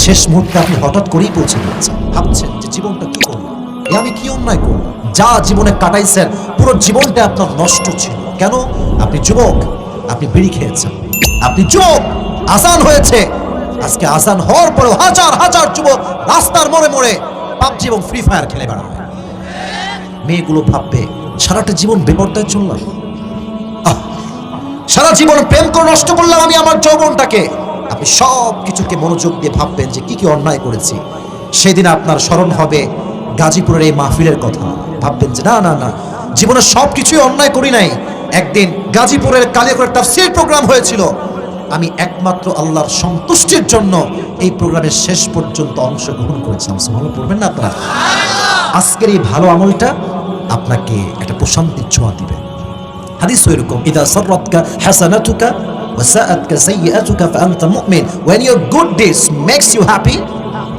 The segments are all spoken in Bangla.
শেষ মুহূর্তে আপনি হঠাৎ করেই পৌঁছে গেছেন, ভাবছেন যে জীবনটা কি করলাম, আমি কি অন্যায় করলাম, যা জীবনে কাটাইছেন পুরো জীবনটা আপনার নষ্ট ছিল। কেন? আপনি যুবক, আপনি বিড়ি খেয়েছেন, আপনি যুবক, আজান হয়েছে, আজকে আজান হওয়ার পরেও হাজার হাজার যুবক রাস্তার মোড়ে মোড়ে পাবজি এবং ফ্রি ফায়ার খেলে বেড়ায়। মেয়েগুলো ভাববে সারাটা জীবন বেপরদায় চললাম, সারা জীবন প্রেম করে নষ্ট করলাম আমি আমার যৌবনটাকে। আপনি সব কিছুকে মনোযোগ দিয়ে ভাববেন যে কি কি অন্যায় করেছি। সেদিন আপনার স্মরণ হবে গাজীপুরের এই মাহফিলের কথা, ভাববেন যে না না না, জীবনে সব কিছুই অন্যায় করি নাই। একদিন গাজীপুরের কালিয়াকৈর তাফসীর প্রোগ্রাম হয়েছিল, আমি একমাত্র আল্লাহর সন্তুষ্টির জন্য এই প্রোগ্রামের শেষ পর্যন্ত অংশগ্রহণ করেছিলাম। সুবহানাল্লাহ পড়বেন না আপনারা? আজকের এই ভালো আমলটা আপনাকে একটা প্রশান্তির ছোঁয়া দিবে। হাদিস এরকম, ইদা সাররাতকা হাসানাতুকা ওয়া সাআতকা সাইয়্যাতুকা ফাআনতা মুমিন। When your good deeds makes you happy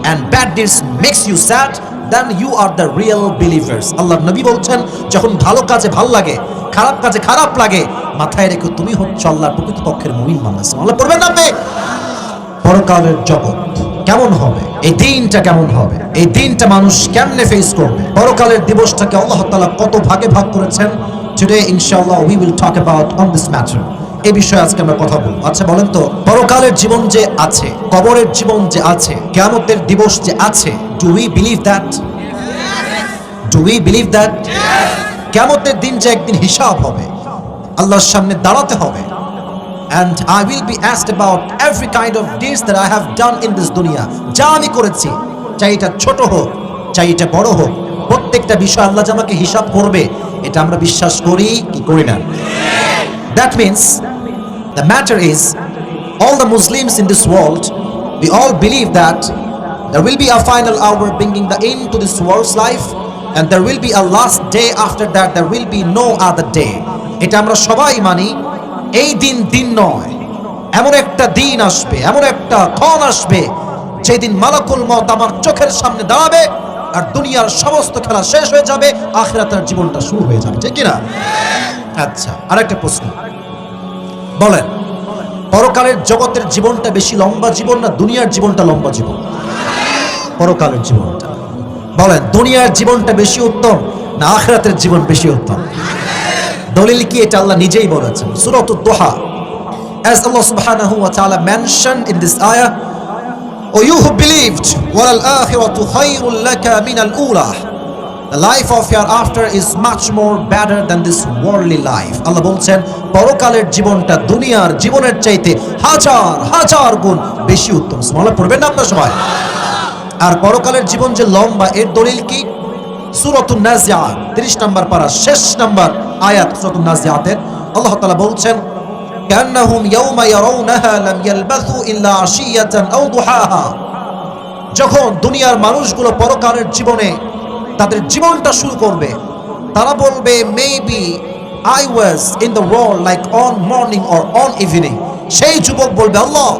and bad deeds makes you sad, then you are the real believers. আল্লাহর নবী বলছেন, যখন ভালো কাজে ভালো লাগে, খারাপ কাজে খারাপ লাগে, মাথায় রেখো তুমি হচ্ছে আল্লাহর প্রকৃতপক্ষের মুমিন বান্দা। সুবহানাল্লাহ পড়বেন না আপনি? পরকালের জগৎ কেমন হবে, এই দিনটা কেমন হবে, এই দিনটা মানুষ কেমনে ফেস করবে, পরকালের দিবসটাকে আল্লাহ তাআলা কত ভাগে ভাগ করেছেন, today inshallah we will talk about on this matter. এই বিষয়ে আজকে আমরা কথা বলবো। আচ্ছা বলেন তো, পরকালের জীবন যে আছে, কবরের জীবন যে আছে, কিয়ামতের দিবস যে আছে, do we believe that? Do we believe that? কিয়ামতের দিন যে একদিন হিসাব হবে, আল্লাহর সামনে দাঁড়াতে হবে, and I will be asked about every kind of deeds that I have done in this dunya. যা আমি করেছি, চাই এটা ছোট হোক চাই এটা বড় হোক, প্রত্যেকটা বিষয় আল্লাহ যে আমাকে হিসাব করবে, এটা আমরা বিশ্বাস করি কি করি না? That means the matter is, all the Muslims in this world, we all believe that there will be a final hour bringing the end to this world's life, and there will be a last day after that, there will be no other day. এটা আমরা সবাই মানি। এই দিন দিন নয়, এমন একটা দিন আসবে, এমন একটা ক্ষণ আসবে, যেদিন মালাকুল মউত আমার চোখের সামনে দাঁড়াবে, আর দুনিয়ার সমস্ত খেলা শেষ হয়ে যাবে, আখিরাতের জীবনটা শুরু হয়ে যাবে, ঠিক কি না? আচ্ছা, আরেকটা প্রশ্ন, বলেন পরকালের জগতের জীবনটা বেশি লম্বা জীবন না দুনিয়ার জীবনটা লম্বা জীবন? পরকালের জীবনটা। বলেন দুনিয়ার জীবনটা বেশি উত্তম না আখিরাতের জীবন বেশি উত্তম? দলিল কি? এটা আল্লাহ নিজেই বলেছেন সূরাতুদ দুহা, as Allah subhanahu wa ta'ala mentioned in this ayah, O you who believed, wal akhiratu khayrun laka min al ula, the life of hereafter is much more better than this worldly life. আল্লাহ বলছেন পরকালের জীবনটা দুনিয়ার জীবনের চাইতে হাজার হাজার গুণ বেশি উত্তম। সুবহানাল্লাহ পড়বেন না আপনারা সবাই? আর পরকালের জীবন যে লম্বা, এর দলিল কি? সূরাতুন নাজিআত 30 নম্বর পারা শেষ নম্বর আয়াত সূরাতুন নাজিআতের আল্লাহ তাআলা বলছেন, কান্নাহুম ইয়াওমা ইয়ারাউনাহা লাম ইয়ালবাসু ইল্লা আশিয়াতান আও দুহাহা। যখন দুনিয়ার মানুষগুলো পরকালের জীবনে তাদের জীবনটা শুরু করবে, তারা বলবে maybe I was in the world like on morning or on evening. সেই যুবক বলবে, আল্লাহ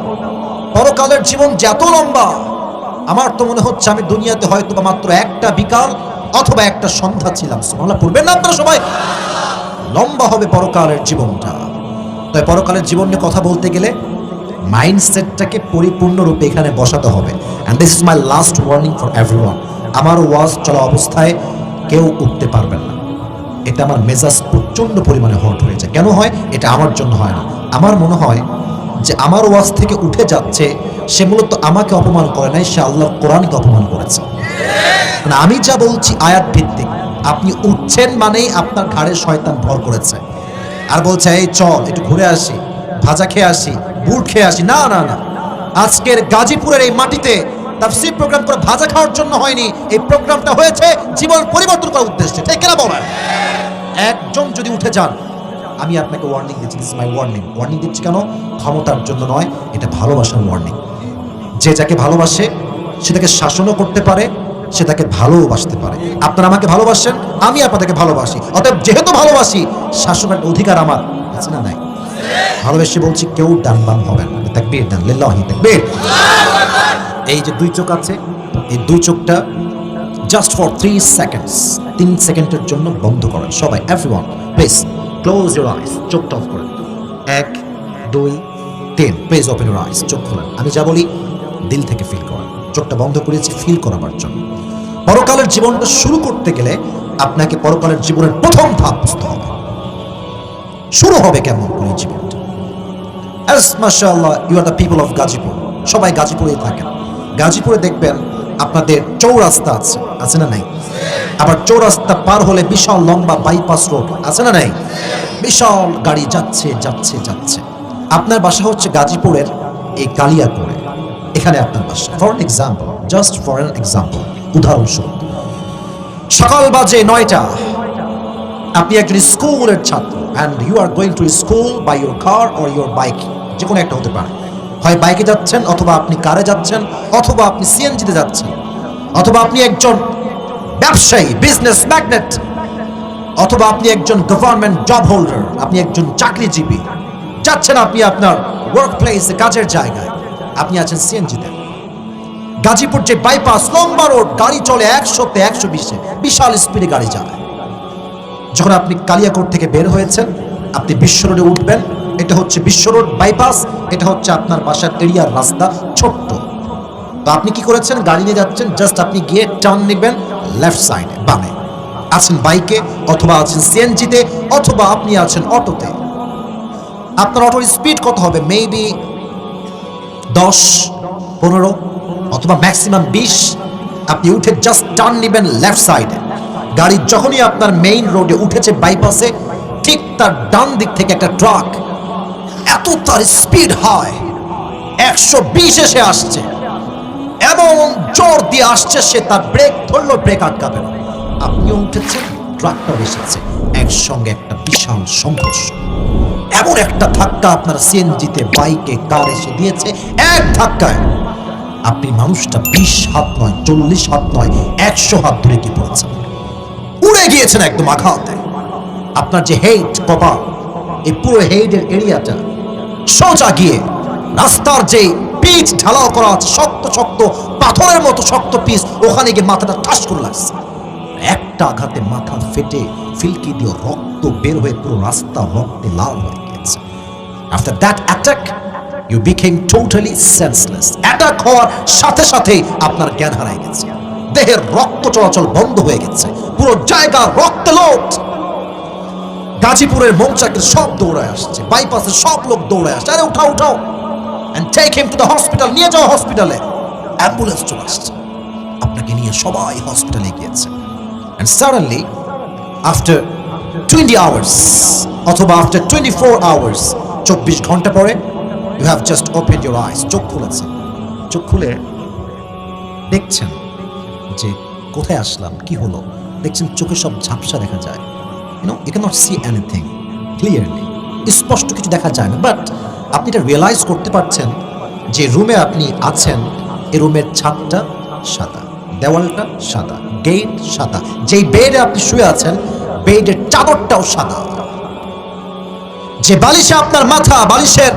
পরকালের জীবন যত লম্বা, আমার তো মনে হচ্ছে আমি দুনিয়াতে হয়তো মাত্র একটা বিকাল অথবা একটা সন্ধ্যা ছিলাম। সুবহানাল্লাহ পড়বেন না আপনারা সবাই? লম্বা হবে পরকালের জীবনটা। তাই পরকালের জীবন নিয়ে কথা বলতে গেলে মাইন্ডসেটটাকে পরিপূর্ণরূপে এখানে বসাতে হবে। And this is my last warning for everyone. আমার ওয়াজ চলা অবস্থায় কেউ উঠতে পারবেন না। এটা আমার মেজাজ প্রচণ্ড পরিমাণে হট হয়ে যায়। কেন হয়? এটা আমার জন্য হয় না। আমার মনে হয় যে আমার ওয়াজ থেকে উঠে যাচ্ছে, সে মূলত আমাকে অপমান করে নাই, সে আল্লাহর কোরআনকে অপমান করেছে। মানে আমি যা বলছি আয়াত ভিত্তিক, আপনি উঠছেন মানেই আপনার ঘাড়ে শয়তান ভর করেছে আর বলছে এই চল একটু ঘুরে আসি, ভাজা খেয়ে আসি, বুট খেয়ে আসি। না না না, আজকের গাজীপুরের এই মাটিতে তাফসীর প্রোগ্রাম করে ভাজা খাওয়ার জন্য হয়নি, এই প্রোগ্রামটা হয়েছে জীবন পরিবর্তন করার উদ্দেশ্যে, ঠিক কিনা বলেন? একজন যদি উঠে যান, আমি আপনাকে ওয়ার্নিং দিচ্ছি, this is my warning. Warning দিচ্ছি কেন? ক্ষমতার জন্য নয়, এটা ভালোবাসার ওয়ার্নিং। যে যাকে ভালোবাসে সে তাকে শাসনও করতে পারে, সে তাকে ভালোবাসতে পারে। আপনারা আমাকে ভালোবাসেন, আমি আপনাদেরকে ভালোবাসি, অতএব যেহেতু ভালোবাসি, শাসনের অধিকার আমার আছে না নাই? ভালোবেসে বলছি কেউ ডান বাম হবেন না। তাকবীর দেন, লিল্লাহি তাকবীর। এই যে দুই চোখ আছে, এই দুই চোখটা জাস্ট ফর 3 সেকেন্ডস, 3 সেকেন্ডের জন্য বন্ধ করেন সবাই। Everyone please close your eyes, চোখটা অফ করেন। 1 2 3, প্লিজ ওপেন ইউর আইস, চোখ খোলেন। আমি যা বলি দিল থেকে ফিল করেন। চোখটা বন্ধ করেছি ফিল করাবার জন্য। পরকালের জীবনটা শুরু করতে গেলে আপনাকে পরকালের জীবনের প্রথম ধাপ বুঝতে হবে। শুরু হবে কেমন করে জীবনটা? মাশাআল্লাহ, you are the people of Gazipur. সবাই গাজীপুরেই থাকেন। গাজীপুরে দেখবেন আপনাদের চৌরাস্তা আছে না নাই? আবার চৌরাস্তা পার হলে বিশাল লম্বা বাইপাস রোড আছে না নাই? বিশাল গাড়ি যাচ্ছে যাচ্ছে যাচ্ছে। আপনার বাসা হচ্ছে গাজীপুরের এই কালিয়াপুরে, এখানে আপনার বাসা। For an example, just for an example, উদাহরণস্বরূপ, সকাল বাজে 9টা, আপনি একজন স্কুলের ছাত্র and you are going to school by your car or your bike, যে কোনো একটা হতে পারে। হয় বাইকে যাচ্ছেন, অথবা আপনি কারে যাচ্ছেন, অথবা আপনি সিএনজিতে যাচ্ছেন, অথবা আপনি একজন ব্যবসায়ী, বিজনেস ম্যাগনেট, অথবা আপনি একজন গভর্নমেন্ট জব হোল্ডার, আপনি একজন চাকরিজীবী, যাচ্ছেন আপনি আপনার ওয়ার্ক প্লেসে, কাজের জায়গায়, আপনি আছেন সিএনজিতে। গাজীপুর যে বাইপাস, লম্বা রোড, গাড়ি চলে 100-তে 120-এ, বিশাল স্পিডে গাড়ি যায়। যখন আপনি কালিয়াকোট থেকে বের হয়েছেন, আপনি বিশ্ব রোডে উঠবেন। এটা হচ্ছে বিশ্ব রোড বাইপাস, এটা হচ্ছে আপনার বাসার এরিয়ার রাস্তা, ছোট্ট। তো আপনি কি করেছেন? গাড়ি নিয়ে যাচ্ছেন, জাস্ট আপনি গিয়ে টার্ন নেবেন লেফট সাইডে, বামে। আছেন বাইকে, অথবা আছেন সিএনজিতে, অথবা আপনি আছেন অটোতে। আপনার অটোর স্পিড কত হবে? মেবি 10-15, অথবা ম্যাক্সিমাম 20। আপনি উঠে জাস্ট টার্ন নেবেন লেফট সাইডে। গাড়ি যখনই আপনার মেইন রোডে উঠেছে বাইপাসে, ঠিক তার ডান দিক থেকে একটা ট্রাক, এত তার স্পিড হয়, 120 এসে আসছে, এমন জোর দিয়ে আসছে, সে তার ব্রেক ধরলো, ব্রেক আটকাবে না। আপনিও উঠেছেন, ট্রাকটাও এসেছে, একসঙ্গে একটা বিশাল সংঘর্ষ। এমন একটা ধাক্কা আপনার সিএনজিতে, বাইকে, কার এসে দিয়েছে, এক ধাক্কায় আপনি মানুষটা 20 হাত নয়, 40 হাত নয়, 100 হাত ধরে কি পড়েছেন, উড়ে গিয়েছেন একদম আঘাতে। আপনার যে হেড, কপাল, এই পুরো হেডের এরিয়াটা সোজা গিয়ে রাস্তার যে পিচ ঢালাও করা আছে, শক্ত শক্ত পাথরের মতো শক্ত পিচ, ওখানে গিয়ে মাথাটা ঠাস করে লাগছে। একটা আঘাতে মাথা ফেটে ফিলকি দিয়ে রক্ত বের হয়ে পুরো রাস্তা রক্তে লাল হয়ে গেছে। After that attack you became totally senseless. Attack হওয়ার সাথে সাথেই আপনার জ্ঞান হারায় গেছে, দেহের রক্ত চলাচল বন্ধ হয়ে গেছে, পুরো জায়গা রক্তে লোট। গাজীপুরের মৌচাকের সব দৌড়ায় আসছে, বাইপাসের সব লোক দৌড়ায় আসছে, আরে উঠাও উঠাও, and take him to the hospital, নিয়ে যাও হসপিটালে। অ্যাম্বুলেন্স চলে আসছে, আপনাকে নিয়ে সবাই হসপিটালে গিয়েছে। and suddenly after 20 hours অথবা after 24 hours, 24 ঘন্টা পরে, you have just opened your eyes, চোখ খুলেছে। চোখ খুলে দেখছেন যে কোথায় আসলাম, কি হলো। দেখছেন চোখে সব ঝাপসা দেখা যায়, you cannot see anything clearly, স্পষ্ট কিছু দেখা যায় না। বাট আপনি এটা রিয়েলাইজ করতে পারছেন যে রুমে আপনি আছেন, এই রুমের ছাদটা সাদা, দেওয়ালটা সাদা, গেট সাদা, যেই বেডে আপনি শুয়ে আছেন বেডের চাদরটাও সাদা, যে বালিশে আপনার মাথা, বালিশের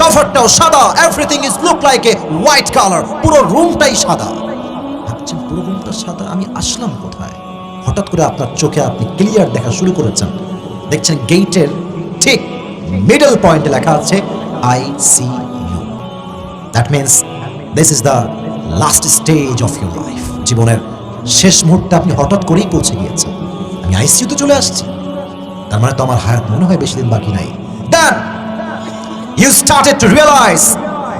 কভারটাও সাদা। Everything is look like a white colour, পুরো রুমটাই সাদা। ভাবছেন পুরো রুমটা সাদা, আমি আসলাম কোথায়? হঠাৎ করে আপনার চোখে আপনি ক্লিয়ার দেখা শুরু করেছেন, দেখছেন গেটের ঠিক মিডল পয়েন্টে লেখা আছে ICU। That means this is the last stage of your life. জীবনের শেষ মুহূর্তে আপনি হঠাৎ করেই পৌঁছে গিয়েছেন, আমি আইসিইউতে চলে আসছি, তার মানে তো আমার হায়াত মনে হয় বেশি দিন বাকি নাই। Then you started to realize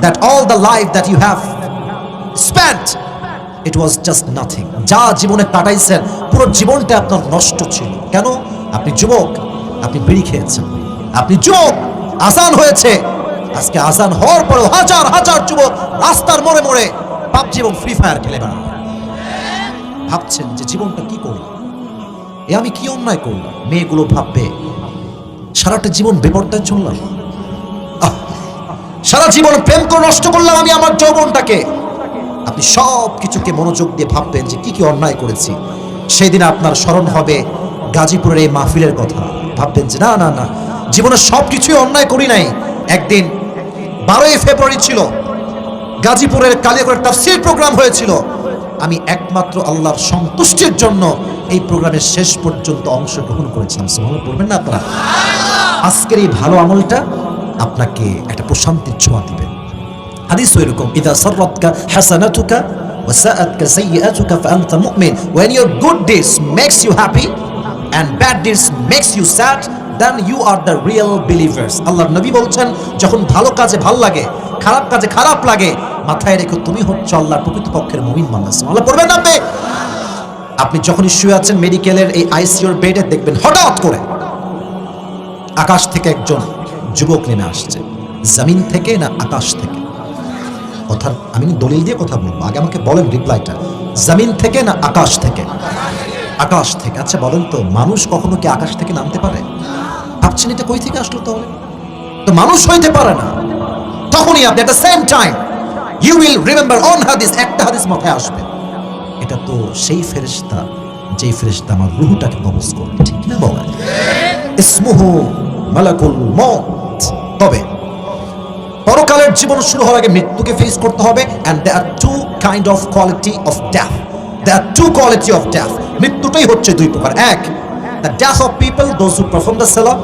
that all the life that you have spent, it was just nothing. যা জীবনে কাটাইছেন পুরো জীবনটা আপনার নষ্ট ছিল। কেন? আপনি যুবক, আপনি বিড়ি খেয়েছেন, আপনি যুবক, আজান হয়েছে। আজকে আজান হওয়ার পরেও হাজার হাজার যুবক রাস্তার মোড়ে মোড়ে পাবজি এবং ফ্রি ফায়ার খেলে বেড়ান। ভাবছেন যে জীবনটা কি করলাম, এ আমি কি অন্যায় করলাম। মেয়েগুলো ভাববে সারাটা জীবন বেপরদায় চললাম, সারা জীবন প্রেম করে নষ্ট করলাম আমি আমার যৌবনটাকে। আপনি সব কিছুকে মনোযোগ দিয়ে ভাববেন যে কি কি অন্যায় করেছি। সেই দিন আপনার স্মরণ হবে গাজীপুরের এই মাহফিলের কথা। ভাববেন যে না না না, জীবনে সব কিছুই অন্যায় করি নাই। একদিন 12ই ফেব্রুয়ারি ছিল, গাজীপুরের কালিয়াকৈর তাফসীর প্রোগ্রাম হয়েছিল। আমি একমাত্র আল্লাহর সন্তুষ্টির জন্য এই প্রোগ্রামের শেষ পর্যন্ত অংশগ্রহণ করেছিলাম। সুবহানাল্লাহ পড়বেন না আপনারা? আজকের এই ভালো আমলটা আপনাকে একটা প্রশান্তির ছোঁয়া দিবেন। হাদিস এরকম, ইদা সাররাতকা হাসানাতুকা ওয়া সাআতকা সাইয়্যাতুকা ফাআনতা মুমিন। When your good deeds makes you happy and bad deeds makes you sad, then you are the real believers. আল্লাহর নবী বলছেন, যখন ভালো কাজে ভাল লাগে, খারাপ কাজে খারাপ লাগে, মাথায় রেখো তুমি হচ্ছে আল্লাহর প্রকৃতপক্ষের মুমিন বান্দা। সুবহানাল্লাহ পড়বেন না আপনি? আপনি যখনই শুয়ে আছেন মেডিকেলের এই আইসিইউর বেডে, দেখবেন হঠাৎ করে আকাশ থেকে একজন যুবক নেমে আসছে। জমিন থেকে না আকাশ থেকে? কথা আমি দলিল দিয়ে কথা বলবো, আগে আমাকে বলেন রিপ্লাইটা। জমিন থেকে না আকাশ থেকে? আকাশ থেকে। আচ্ছা বলেন তো, মানুষ কখনো কি আকাশ থেকে নামতে পারে? ভাবছেন এটা কই থেকে আসলো তাহলে? তো মানুষ হইতে পারে না। তখনই আপনি at the same time you will remember on হাদিস, একটা হাদিস মাথায় আসবে, এটা তো সেই ফেরেশতা যেই ফেরেশতা আমার রূহটাকে কবজ করবে, ঠিক না বলেন? ইসমুহু মালাকুল মউত। তবে পরকালের জীবন শুরু হওয়ার আগে মৃত্যুকে ফেস করতে হবে। and there are two kind of quality of death. There are two quality of death. মৃত্যুটাই হচ্ছে দুই প্রকার। এক, the death of people those who perform the salah,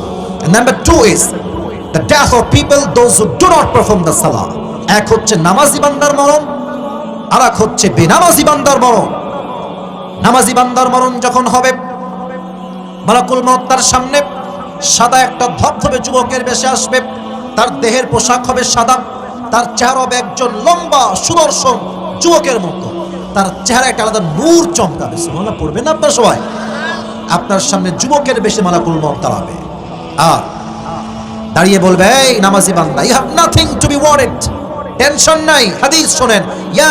and number two is the death of people those who do not perform the salah. এক হচ্ছে নামাজি বান্দার মরণ, আর এক হচ্ছে বেনামাজি বান্দার মরণ। নামাজি বান্দার মরণ যখন হবে, মালাকুল মউত তার সামনে সাদা একটা ধবধবে যুবকের বেশে আসবে, তার দেহের পোশাক হবে সাদা, তার চেহারা হবে একজন লম্বা সুদর্শন যুবকের মতো, তার চেহারা একটা আলাদা নূর চমকাবে। সুবহানাল্লাহ পড়বেন না আপনারা সবাই? আপনার সামনে যুবকের বেশে মালাকুল মউত দাঁড়াবে আর দাঁড়িয়ে বলবে, এই নামাজি বান্দা, you have nothing to be worried, tension নাই। হাদিস শুনেন, ইয়া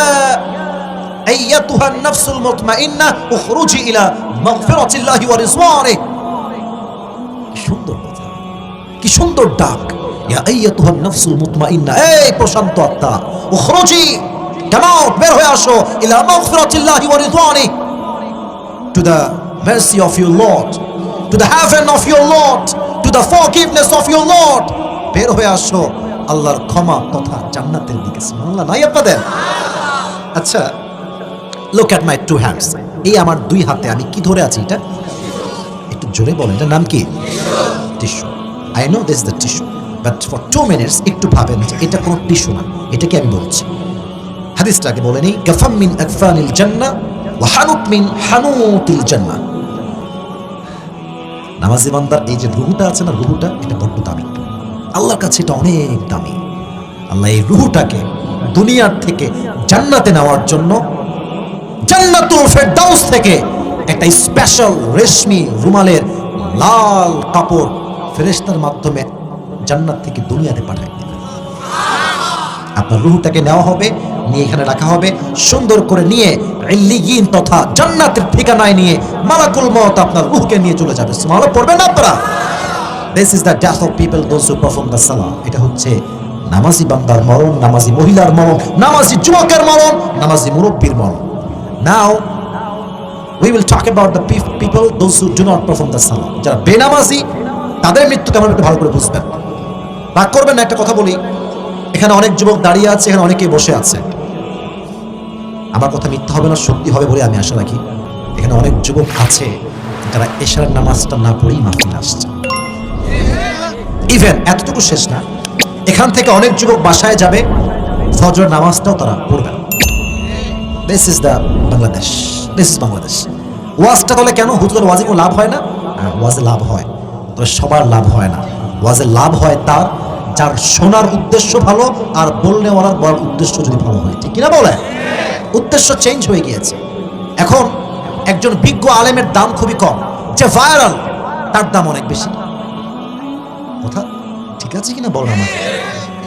আইয়াতুহান নাফসুল মুতমাইন্নাহ উখরুজি ইলা মাগফিরাতিল্লাহি ওয়া রিজওয়ানিহি। সুন্দর কথা, কি সুন্দর ডাক, ইয়া আইয়াতুহান নাফসুল মুতমাইন্নাহ, এই প্রশান্ত আত্মা, উখরুজি, কাম আউট, বের হয়ে আসো, ইলা মাগফিরাতিল্লাহি ওয়া রিজওয়ানিহি, to the mercy of your Lord, to the heaven of your Lord, to the forgiveness of your Lord. বের হয়ে আসো আল্লাহর ক্ষমা তথা জান্নাতের দিকে। সুবহানাল্লাহ নাই আপনাদের? আচ্ছা, look at my two hands. এই আমার দুই হাতে আমি কি ধরে আছি? এটা একটু জোরে বলেন, এটার নাম কি? Tissue. I know this is the tissue, but for 2 minutes একটু ভাবেন যে এটা কোনো টিস্যু না, এটাকে আমি বলছি। হাদিসটাকে বলে নেই, কাফাম মিন আকফানিল জান্নাহ ওয়া হানুত মিন হানুতিল জান্নাহ। নামাজি বান্দার এই যে রুহুটা আছে না, রুহুটা এটা বড্ড দামি, আল্লাহর কাছে এটা অনেক দামি। আল্লাহ এই রুহুটাকে দুনিয়ার থেকে জান্নাতে নেওয়ার জন্য জান্নাতুল ফেরদাউস থেকে একটা স্পেশাল রেশমি রুমালের লাল কাপড় ফেরেশতার মাধ্যমে জান্নাত থেকে দুনিয়াতে পাঠায় দেবে। আপনার রুহুটাকে নেওয়া হবে, নিয়ে এখানে রাখা হবে, সুন্দর করে নিয়ে ইল্লিয়িন তথা জান্নাতের ঠিকানায় নিয়ে মালাকুল মউত আপনার রুহকে নিয়ে চলে যাবে। সুবহানাল্লাহ পড়বেন আপনারা? This is the death of people those who perform the salah. এটা হচ্ছে নামাজি বান্দার মরণ, নামাজি মহিলার মরণ, নামাজি যুবকের মরণ, নামাজি মুরব্বির মরণ। Now we will talk about the people those who do not perform the salah. যারা বেনামাজি, তাদের মৃত্যু কেমন একটু ভালো করে বুঝবেন। রাগ করবেন না, একটা কথা বলি, এখানে অনেক যুবক দাঁড়িয়ে আছে, এখানে অনেকেই বসে আছে। আমার কথা মিথ্যা হবে না, সত্যি হবে বলে আমি আশা রাখি। এখানে অনেক যুবক আছে যারা এশারের নামাজটা না পড়েই মাহফিলে আসছে। ইভেন এতটুকু শেষ না, এখান থেকে অনেক যুবক বাসায় যাবে, ফজর নামাজটাও তারা পড়বে না। This is the Bangladesh, this is Bangladesh. ওয়াজটা তাহলে কেন? হুজুরের ওয়াজে কোনো লাভ হয় না? ওয়াজে লাভ হয়, তবে সবার লাভ হয় না। ওয়াজে লাভ হয় তার যার শোনার উদ্দেশ্য ভালো আর বললে ওনার বলার উদ্দেশ্য যদি ভালো হয়, ঠিক কিনা বলে? উদ্দেশ্য চেঞ্জ হয়ে গিয়েছে। এখন একজন বিজ্ঞ আলেমের দাম খুবই কম, যে ভাইরাল তার দাম অনেক বেশি। কথা ঠিক আছে কিনা বলেন আমাকে?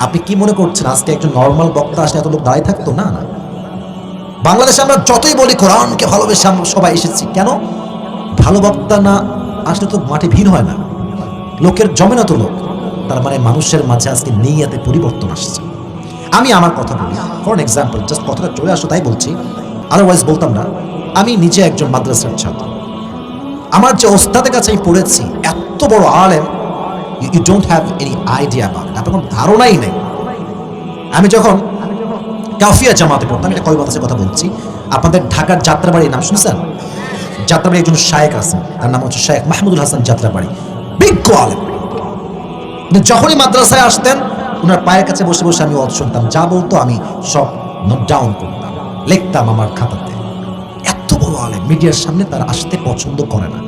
আপনি কি মনে করছেন আজকে একজন নর্মাল বক্তা আসলে এত লোক দাঁড়ায় থাকতো? না না। বাংলাদেশে আমরা যতই বলি কোরআনকে ভালোবেসে আমরা সবাই এসেছি, কেন? ভালো বক্তা না আসলে তো মাঠে ভিড় হয় না, লোকের জমে না তো লোক। তার মানে মানুষের মাঝে আজকে নিয়তে পরিবর্তন আসছে। আমি আমার কথা বলি, ফর এক্সাম্পল, জাস্ট কথাটা চলে আসো তাই বলছি, আদারওয়াইজ বলতাম না। আমি নিজে একজন মাদ্রাসার ছাত্র। আমার যে ওস্তাদের কাছে আমি পড়েছি, এত বড় আলেম, you don't have any idea about it, আপনার কোনো ধারণাই নেই। আমি যখন কাফিয়া জামাতে পড়তাম, এটা কয় বছরের কথা বলছি, আপনাদের ঢাকার যাত্রাবাড়ির নাম শুনছেন? যাত্রাবাড়ি একজন শায়েখ আছেন, তার নাম হচ্ছে শায়েখ মাহমুদুল হাসান যাত্রাবাড়ি, বিজ্ঞ আলেম। যখনই মাদ্রাসায় আসতেন ওনার পায়ের কাছে বসে বসে আমি ওয়াজ শুনতাম, যা বলতো আমি সব নোট ডাউন করতাম, লিখতাম আমার খাতাতে। এত বড় আলেম, মিডিয়ার সামনে তার আসতে পছন্দ করে না।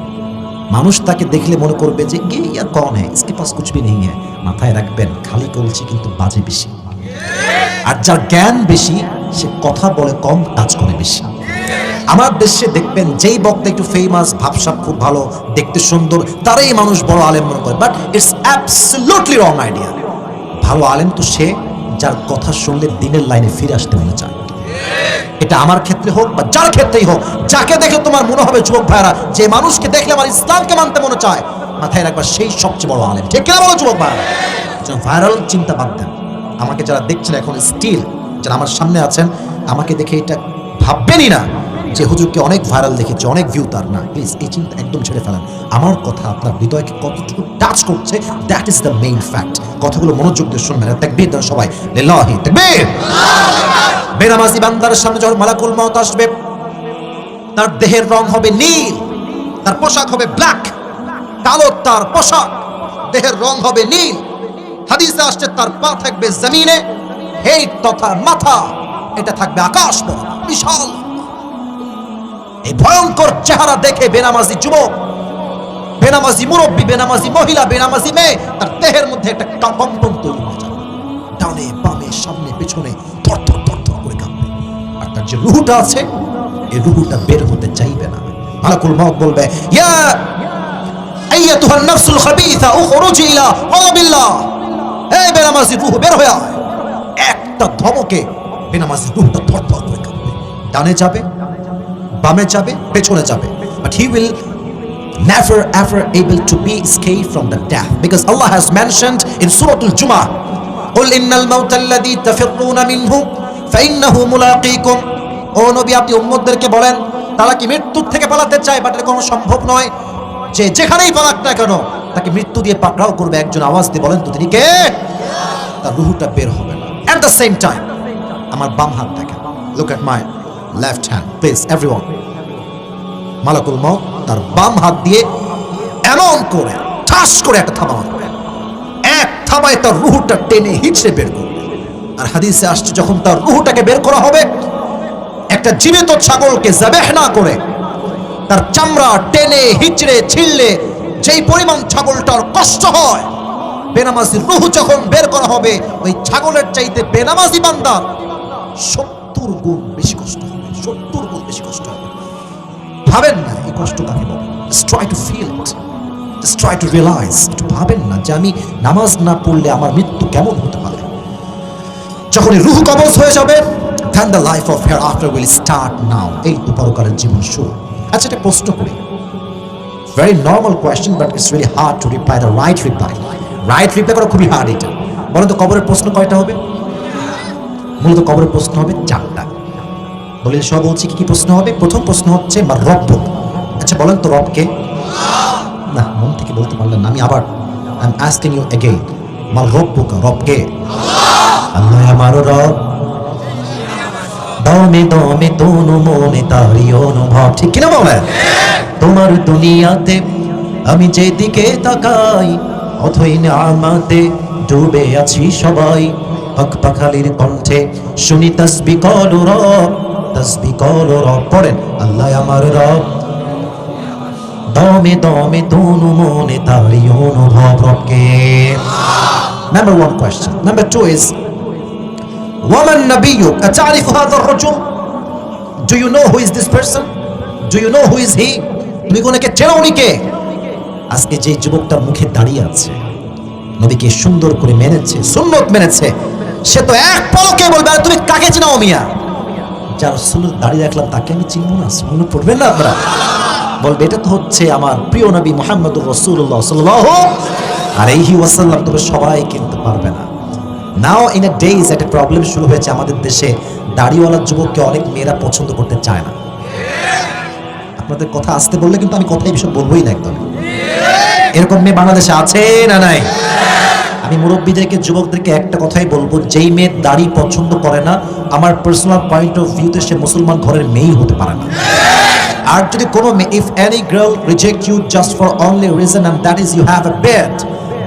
মানুষ তাকে দেখলে মনে করবে যে কে ইয়ার কौन है, इसके पास कुछ भी नहीं है। মাথায় রাখবেন, খালি কলছি কিন্তু বাজে বেশি। আর যার জ্ঞান বেশি সে কথা বলে কম, কাজ করে বেশি। আমার দেশে দেখবেন যেই বক্তা একটু ফেমাস, ভাবসাব খুব ভালো, দেখতে সুন্দর, তারাই মানুষ বড় আলেম মনে করে। But it's absolutely wrong idea. ভালো আলেম তো সে যার কথা শুনলে দিনের লাইনে ফিরে আসতে মনে চায়। এটা আমার ক্ষেত্রে হোক বা যার ক্ষেত্রেই হোক, যাকে দেখে তোমার মনে হবে যুবক ভাইরা, যে মানুষকে দেখলে আমার ইসলামকে মানতে মনে চায়, মাথায় রাখবা সেই সবচেয়ে বড় আলেম। ঠিক কিনা বলো যুবক ভাইরা? ভাইরাল চিন্তা বাদ দেন। আমাকে যারা দেখছেন এখন স্টিল, যারা আমার সামনে আছেন, আমাকে দেখে এটা ভাববেনই না যে হুজুরকে অনেক ভাইরাল দেখেছে, অনেক ভিউ তার। না, প্লিজ এই চিন্তা একদম ছেড়ে ফেলেন। আমার কথা আপনার হৃদয়কে কতটুকু টাচ করছে, that is the main fact. কথাগুলো মনোযোগ দিয়ে শুনবেন। তাকবীর দেন সবাই, লিল্লাহি তাকবীর। বেনামাজি বান্দার সামনে যখন মালাকুল মউত আসবে, তার দেহের রং হবে নীল, তার পোশাক হবে ব্ল্যাক, কালো তার পোশাক, দেহের রং হবে নীল। হাদিসে আসছে তার পা থাকবে জমিনে, হেড তথা মাথা এটা থাকবে আকাশ বরাবর, বিশাল। এই ভয়ঙ্কর চেহারা দেখে বেনামাজি যুবক, বেনামাজি মুরব্বী, বেনামাজি মহিলা, বেনামাজি মেয়ে, তার দেহের মধ্যে একটা কম্পন তৈরি হয়ে যাবে। ডানে বামে সামনে পেছনে থরথর থরথর করে কাঁপবে। আর তার যে রুহুটা আছে, এই রুহুটা বের হতে চাইবে না। মালাকুল মউত বলবে, ইয়া আইয়াতুহান নাফসুল খাবিসা উখরুজি ইলা গাদাবিল্লাহ। এই বেনামাজি রুহ বের হয়ে আয়। একটা ধমকে বেনামাজি রুহটা থরথর করে কাঁপবে। ডানে যাবে, বামে যাবে, পেছনে যাবে, but he will never ever able to be escaped from the death, because Allah has mentioned in Surah Al-Jumu'ah, قل إن الموت الذي تفرون منه فإنه ملاقيكم. ও নবী, আপনি উম্মতদেরকে বলেন, তারা কি মৃত্যুর থেকে পালাতে চায়, বাট এটা কোনো সম্ভব নয়। যে যেখানেই পালাক না কেন, তাকে মৃত্যু দিয়ে পাকড়াও করবে। একজন আওয়াজ দিয়ে বলেন তো তিনি কে? তার রূহটা বের হবে না। At the same time, আমার বাম হাত দেখেন, look at my left hand please everyone. মালাকুল মউত তার বাম হাত দিয়ে এমন করে ঠাস করে একটা থাবা মারবে, এক থাবায় তার রূহটা টেনে হিচড়ে বের করবে। আর হাদিসে আসছে, যখন তার রূহটাকে বের করা হবে, একটা জীবিত ছাগলকে যাবেহ না করে তার চামড়া টেনে হিচড়ে ছিঁড়লে যেই পরিমাণ ছাগলটার কষ্ট হয়, বেনামাজি রূহ যখন বের করা হবে, ওই ছাগলের চাইতে বেনামাজি বান্দার 70 গুণ বেশি কষ্ট হবে। 70 গুণ বেশি কষ্ট হবে। ভাবেন না এই কষ্ট কাকে বলে। Just try to feel it. Just try to realize. একটু ভাবেন না যে আমি নামাজ না পড়লে আমার মৃত্যু কেমন হতে পারে। যখন রূহ কবজ হয়ে যাবে, then the life of hereafter will start now. এই তো পরকালের জীবন শুরু। আচ্ছা, একটা প্রশ্ন করি, very normal question but it's really hard to reply the right reply. Right reply করা খুবই হার্ড। এটা বলেন তো, কবরের প্রশ্ন কয়টা হবে? মূলত কবরের প্রশ্ন হবে 4টা। বলে সব বলছি কি কি প্রশ্ন হবে। প্রথম প্রশ্ন হচ্ছে মা রব্বুক। আচ্ছা বলেন তো রবকে? না, মন থেকে বলতে পারলেন না। আমি আবার I am asking you again, মা রব্বুক, রবকে? আল্লাহ আমার রব। দমে দমে তনু মনে তারি অনুভব। ঠিক কিনা বলেন? তোমার দুনিয়াতে আমি যেদিকে তাকাই, অথই নিয়ামতে ডুবে আছি সবাই। পাখালির কণ্ঠে শুনি তাসবিহ করো রব, তাসবিহ করো রব। পড়েন, আল্লাহ আমার রব। দমে দমে তনু মনে তারি অনুভব, রবকে। Number 1 question. Number 2 is, وَمَنْ نَبِيُّكَ أَتَعْرِفُ هَذَا الرَّجُلَ? Do you know who is this person? Do you know who is he? তুমি কোনকে চেনো? উনি কে? আজকে যে যুবকটার মুখে দাঁড়িয়ে আছে, নবীকে সুন্দর করে মেনেছে, সুন্নত মেনেছে, সে তো এক পলকে বলবে, আরে তুমি কাকে চেনো মিয়া? যার সুন্নত দাঁড়িয়ে রাখলাম তাকে আমি চিনবো না? মনে পড়বেন না আপনারা? বলবে এটা তো হচ্ছে আমার প্রিয় নবী মুহাম্মদুর রাসূলুল্লাহ সাল্লাল্লাহু আলাইহি ওয়াসাল্লাম। তবে সবাই কিনতে পারবে না। নাও ইন আ ডেজ একটা প্রবলেম শুরু হয়েছে আমাদের দেশে। দাড়িওয়ালা যুবককে অনেক মেয়েরা পছন্দ করতে চায় না। আপনাদের কথা আসতে বললে কিন্তু আমি কথাই বিষয় বলবোই না একদম। এরকম মেয়ে বাংলাদেশে আছে না নাই? আমি মুরব্বীদেরকে, যুবকদেরকে একটা কথাই বলবো, যেই মেয়ে দাড়ি পছন্দ করে না, আমার পার্সোনাল পয়েন্ট অফ ভিউতে সে মুসলমান ঘরের মেয়েই হতে পারে না। আর যদি কোনো মেয়ে, if any girl reject you just for only reason and that is you have a beard,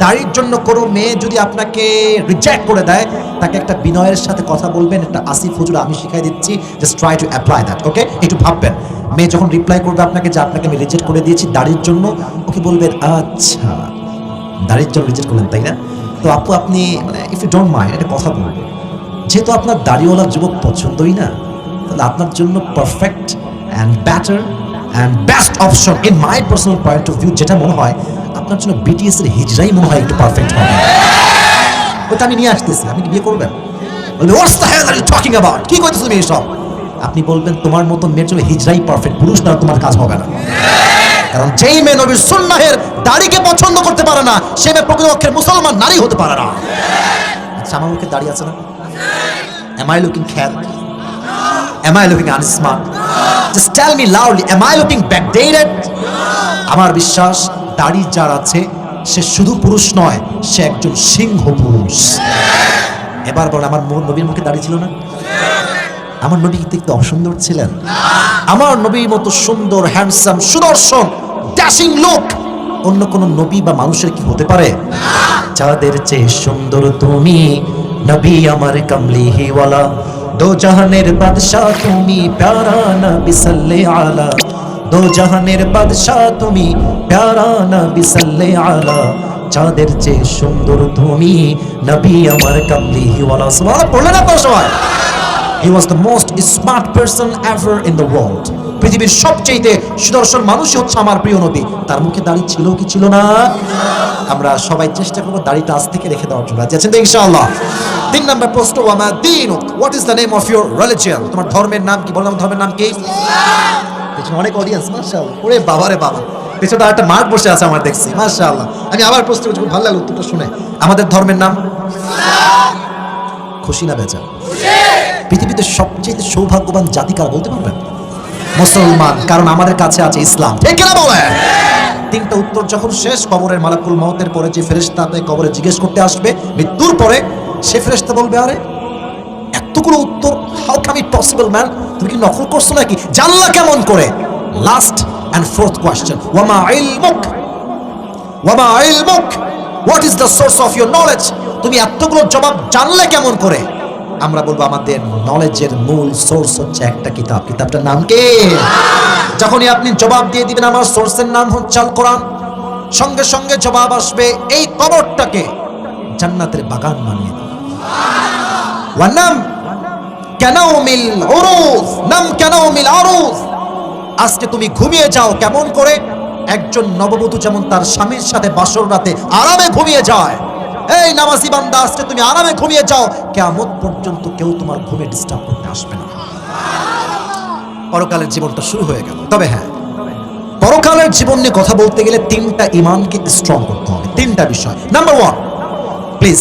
দাড়ির জন্য কোনো মেয়ে যদি আপনাকে রিজেক্ট করে দেয়, তাকে একটা বিনয়ের সাথে কথা বলবেন, একটা আসিফ হুজুর আমি শিখাই দিচ্ছি, just try to apply that, okay? একটু ভাববেন, মেয়ে যখন রিপ্লাই করবে আপনাকে যে আপনাকে আমি রিজেক্ট করে দিয়েছি দাড়ির জন্য, ওকে বলবেন আচ্ছা দাড়ির জন্য রিজেক্ট করলেন তাই না? তো আপু আপনি মানে ইফ ইউ ডোন্ট মাইন্ড একটা কথা বলবেন, যেহেতু আপনার দাড়িওয়ালা যুবক পছন্দই না, তাহলে আপনার জন্য perfect and better and best option in my personal point of view যেটা মনে হয় আপনার জন্য বিটিএস এর হিজরাই মনে হয় একটু পারফেক্ট হবে। ওটা আমি নিয়ে আসতেছি, আপনি কি বিয়ে করবেন? বলবে what's the hell are you talking about, কি কইতেছ তুমি এসব? আপনি বলবেন তোমার মতো মেয়ের জন্য হিজরাই পারফেক্ট, পুরুষ না তোমার কাজ হবে না। কারণ যেই মেয়ে নবীর সুন্নাহের দাড়িকে পছন্দ করতে পারে না, সে মেয়ে প্রকৃতপক্ষের মুসলমান নারী হতে পারে না। আচ্ছা আমার মুখে দাড়ি আছে না? Am I looking careless? Am I looking unsmart? Just tell me loudly, am I looking backdated? আমার বিশ্বাস দাড়ি যার আছে সে শুধু পুরুষ নয়, সে একজন সিংহ পুরুষ। এবার বল, আমার নবীর মুখে দাড়ি ছিল না? আমার নবী কি দেখতে অসুন্দর ছিলেন? আমার নবীর মতো সুন্দর, হ্যান্ডসাম, সুদর্শন, ড্যাশিং লোক অন্য কোন নবী বা মানুষের কি হতে পারে? যাদের চেয়ে সুন্দর তুমি নবী আমার কমলিহি ওয়ালা, দো জাহানের বাদশাহ তুমি প্যারা নবী সাল্লে আলা, দো জাহানের বাদশাহ তুমি প্যারা নবী সাল্লে আলা, যাদের চেয়ে সুন্দর তুমি নবী আমার কমলিহি ওয়ালা। সুবহানাল্লাহ পড়লেন আপনারা সবাই? He was the most smart person ever in the world. পৃথিবীর সবচেয়ে সুদর্শন মানুষই হচ্ছে আমার প্রিয় নবী। তার মুখে দাড়ি ছিল কি ছিল না? আমরা সবাই চেষ্টা করব দাড়িটা আজ থেকে রেখে দেওয়ার জন্য। আছেন তো ইনশাআল্লাহ? 3 নম্বর প্রশ্ন, ওয়ামা দীনুক, what is the name of your religion? তোমার ধর্মের নাম কি? বললাম ধর্মের নাম কি? পেছনে অনেক অডিয়েন্স, মাশাআল্লাহ। ওরে বাবা রে বাবা, পেছনে একটা মাঠ বসে আছে আমার দেখছি, মাশাআল্লাহ। আমি আবার প্রশ্ন করছি, খুব ভালো লাগলো উত্তরটা শুনে। আমাদের ধর্মের নাম খুশি না বেজা? পৃথিবীতে সবচেয়ে সৌভাগ্যবান জাতি কারা বলতে পারবেন? মুসলমান, কারণ আমাদের কাছে আছে ইসলাম। ঠিক না বলেন? 3টা উত্তর যখন শেষ, কবরের মালাকুল মউতের পরে যে ফেরেশতা কবরে জিজ্ঞেস করতে আসবে মৃত্যুর পরে, সে ফেরেশতা বলবে আরে এতগুলো উত্তর, how can it possible man, তুমি কি নকল করছো নাকি? জানলা কেমন করে? লাস্ট এন্ড ফোর্থ কোশ্চেন, ওয়ামা ইলমুক, ওয়ামা ইলমুক, what is the source of your knowledge? তুমি এতগুলো জবাব জানলে কেমন করে? আমরা বলবো আমাদের নলেজের মূল সোর্স হচ্ছে একটা কিতাব। কিতাবটার নাম কি? যখনই আপনি জবাব দিয়ে দিবেন আমার সোর্সের নাম হচ্ছে আল কোরআন, সঙ্গে সঙ্গে জবাব আসবে এই কবরটাকে জান্নাতের বাগান বানিয়ে দাও। ওয়া নাম কানাউমিল উরুজ, নাম কানাউমিল আরুজ, আজকে তুমি ঘুমিয়ে যাও কেমন করে? একজন নববধূ যেমন তার স্বামীর সাথে বাসর রাতে আরামে ঘুমিয়ে যায়, এই নামাজি বান্দা আজকে তুমি আরামে ঘুমিয়ে যাও, কিয়ামত পর্যন্ত কেউ তোমার ঘুমে ডিস্টার্ব করতে আসবে না। পরকালের জীবনটা শুরু হয়ে গেল। তবে হ্যাঁ, পরকালের জীবন নিয়ে কথা বলতে গেলে 3টা ঈমানকে স্ট্রং করতে হবে। 3টা বিষয়। Number 1, please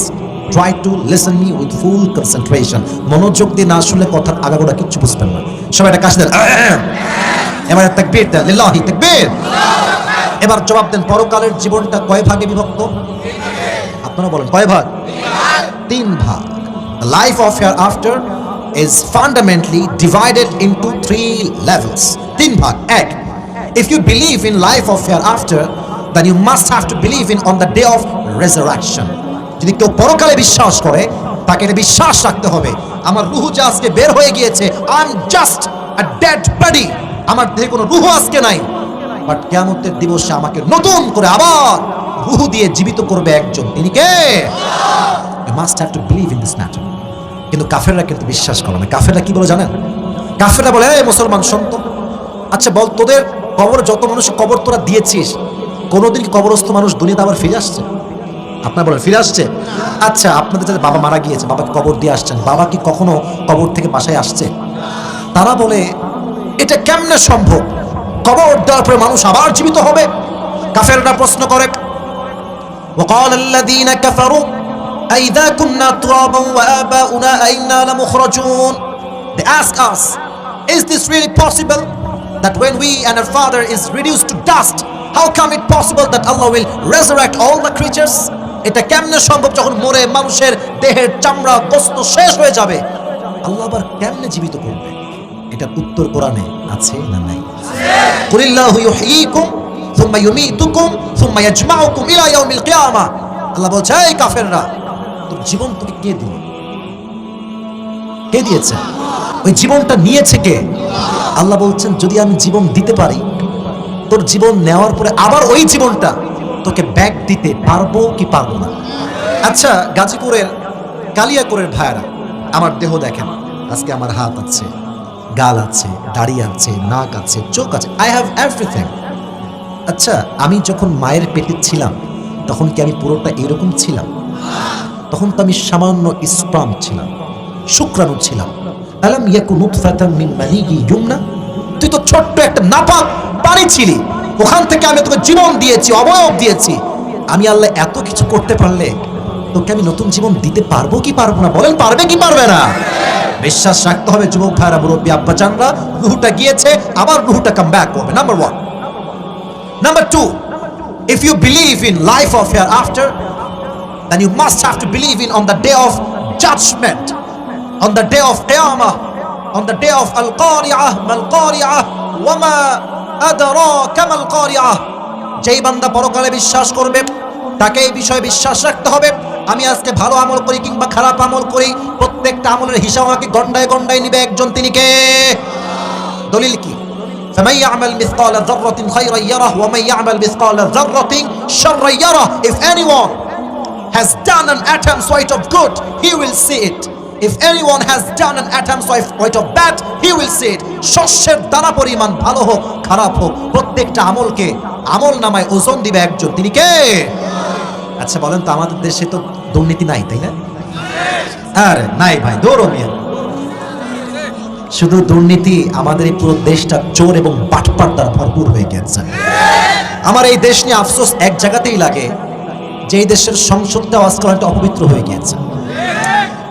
try to listen me with full concentration. মনোযোগ দিয়ে না শুনলে কথার আগাগোড়া কিচ্ছু বুঝবেন না। সবাই একটা কাশি দেন, এবার তাকবীর দেন, লিল্লাহি তাকবীর। এবার জবাব দেন, পরকালের জীবনটা কয় ভাগে বিভক্ত? আপনারা বলেন কয় ভাগ? 3 ভাগ। The life of hereafter is fundamentally divided into 3 levels. 3 ভাগ। 1, if you believe in life of hereafter, then you must have to believe in on the day of resurrection. যদি কেউ পরকালে বিশ্বাস করে, তাকে এটা বিশ্বাস রাখতে হবে আমার রূহ যে আজকে বের হয়ে গিয়েছে, I am just a dead body, আমার দেহে কোনো রূহ আজকে নাই, বাট কিয়ামতের দিবসে আমাকে নতুন করে আবার রূহ দিয়ে জীবিত করবে একজন, তিনি কে? You must have to believe in this matter. কিন্তু কাফেররা কিন্তু বিশ্বাস করে না। কাফেররা কি বলে জানেন? কাফেররা বলে, এই মুসলমান সন্ত, আচ্ছা বল তোদের কবর যত মানুষের কবর তোরা দিয়েছিস, কোনোদিন কি কবরস্থ মানুষ দুনিয়াতে আবার ফিরে আসছে? আপনারা বলেন ফিরে আসছে? আচ্ছা আপনাদের যাদের বাবা মারা গিয়েছে, বাবাকে কবর দিয়ে আসছেন, বাবা কি কখনো কবর থেকে বাসায় আসছে? তারা বলে এটা কেমনে সম্ভব, কবর দেওয়ার পরে মানুষ আবার জীবিত হবে? কাফেররা প্রশ্ন করে, وقال الذين كفروا أئذا كنا ترابا وآباؤنا أئنا لمخرجون. They ask us, is this really possible that when we and our father is reduced to dust, how come it possible that Allah will resurrect all the creatures? এটা কেমনে সম্ভব যখন মরে মানুষের দেহের চামড়া গোশত শেষ হয়ে যাবে, আল্লাহ আবার কেমনে জীবিত করবে? এটার উত্তর কোরআনে আছে না নাই? কুলিল্লাহু ইউহয়িকুম সুম্মা ইউমীতুকুম সুম্মা ইয়াজমাউকুম ইলা ইয়াউমিল কিয়ামা। আল্লাহ বলছে, এই কাফেররা, তোর জীবন তোকে কে দিল? কে দিয়েছে? ওই জীবনটা নিয়েছে কে? আল্লাহ বলছেন, যদি আমি জীবন দিতে পারি, তোর জীবন নেওয়ার পরে আবার ওই জীবনটা তোকে ব্যাক দিতে পারবো কি পারবো না? আচ্ছা, গাজীপুরের কালিয়াকৈরের ভাইরা, আমার দেহ দেখেন, আজকে আমার হাত আছে, গাল আছে, দাড়ি আছে, নাক আছে, চোখ আছে, আই হ্যাভ এভরিথিং। আচ্ছা, আমি যখন মায়ের পেটে ছিলাম তখন কি আমি পুরোটা এরকম ছিলাম? তখন তো আমি সামান্য স্পার্ম ছিলাম, শুক্রাণু ছিলাম। আলাম ইয়াকুন নুতফাতাম মিন মানিয়্যিন ইউমনা, তুই তো ছোট্ট একটা নাপাক পানি ছিলি, ওখান থেকে আমি তোকে জীবন দিয়েছি, অবয়ব দিয়েছি। আমি আল্লাহ এত কিছু করতে পারলে তোকে আমি নতুন জীবন দিতে পারবো কি পারবো না? বলেন, পারবে কি পারবে না? বিশ্বাস রাখতে হবে যুবক ভাইরা, মুরব্বী আব্বাজানরা, রুহটা গিয়েছে, আবার রুহটা কাম ব্যাক করবে। Number 1। Number 2, if you believe in life of hereafter, then you must have to believe in on the day of judgment, on the day of Qiyamah, on the day of Al-Qari'ah, Mal-Qari'ah, Wama adraka Mal-Qari'ah. যেই বান্দা পরকালে বিশ্বাস করবে তাকে এই বিষয়ে বিশ্বাস রাখতে হবে, আমি আজকে ভালো আমল করি কিংবা খারাপ আমল করি, প্রত্যেকটা আমলের হিসাব আমাকে গন্ডায় গন্ডায় নিবে একজন, তিনি কে? দলিল কি? فمن يعمل مثقال ذرة خيرا يره ومن يعمل مثقال ذرة شرا يره. If anyone has done an atom's weight of good, he will see it. If anyone has done an atom's weight of bad, he will see it. শস্যের দানা পরিমাণ ভালো হোক খারাপ হোক, প্রত্যেকটা আমলকে আমল নামায় ওজন দিবে একজন, তিনি কে? আচ্ছা বলেন তো, আমাদের দেশে তো দুর্নীতি নাই, তাই না? আরে নাই ভাই, দৌড়ো মিয়া। শুধু দুর্নীতি, আমাদের এই পুরো দেশটা চোর এবং বাটপার দ্বারা ভরপুর হয়ে গেছে। আমার এই দেশ নিয়ে আফসোস এক জায়গাতেই লাগে, যে এই দেশের সংসদটা আজকাল একটা অপবিত্র হয়ে গিয়েছে।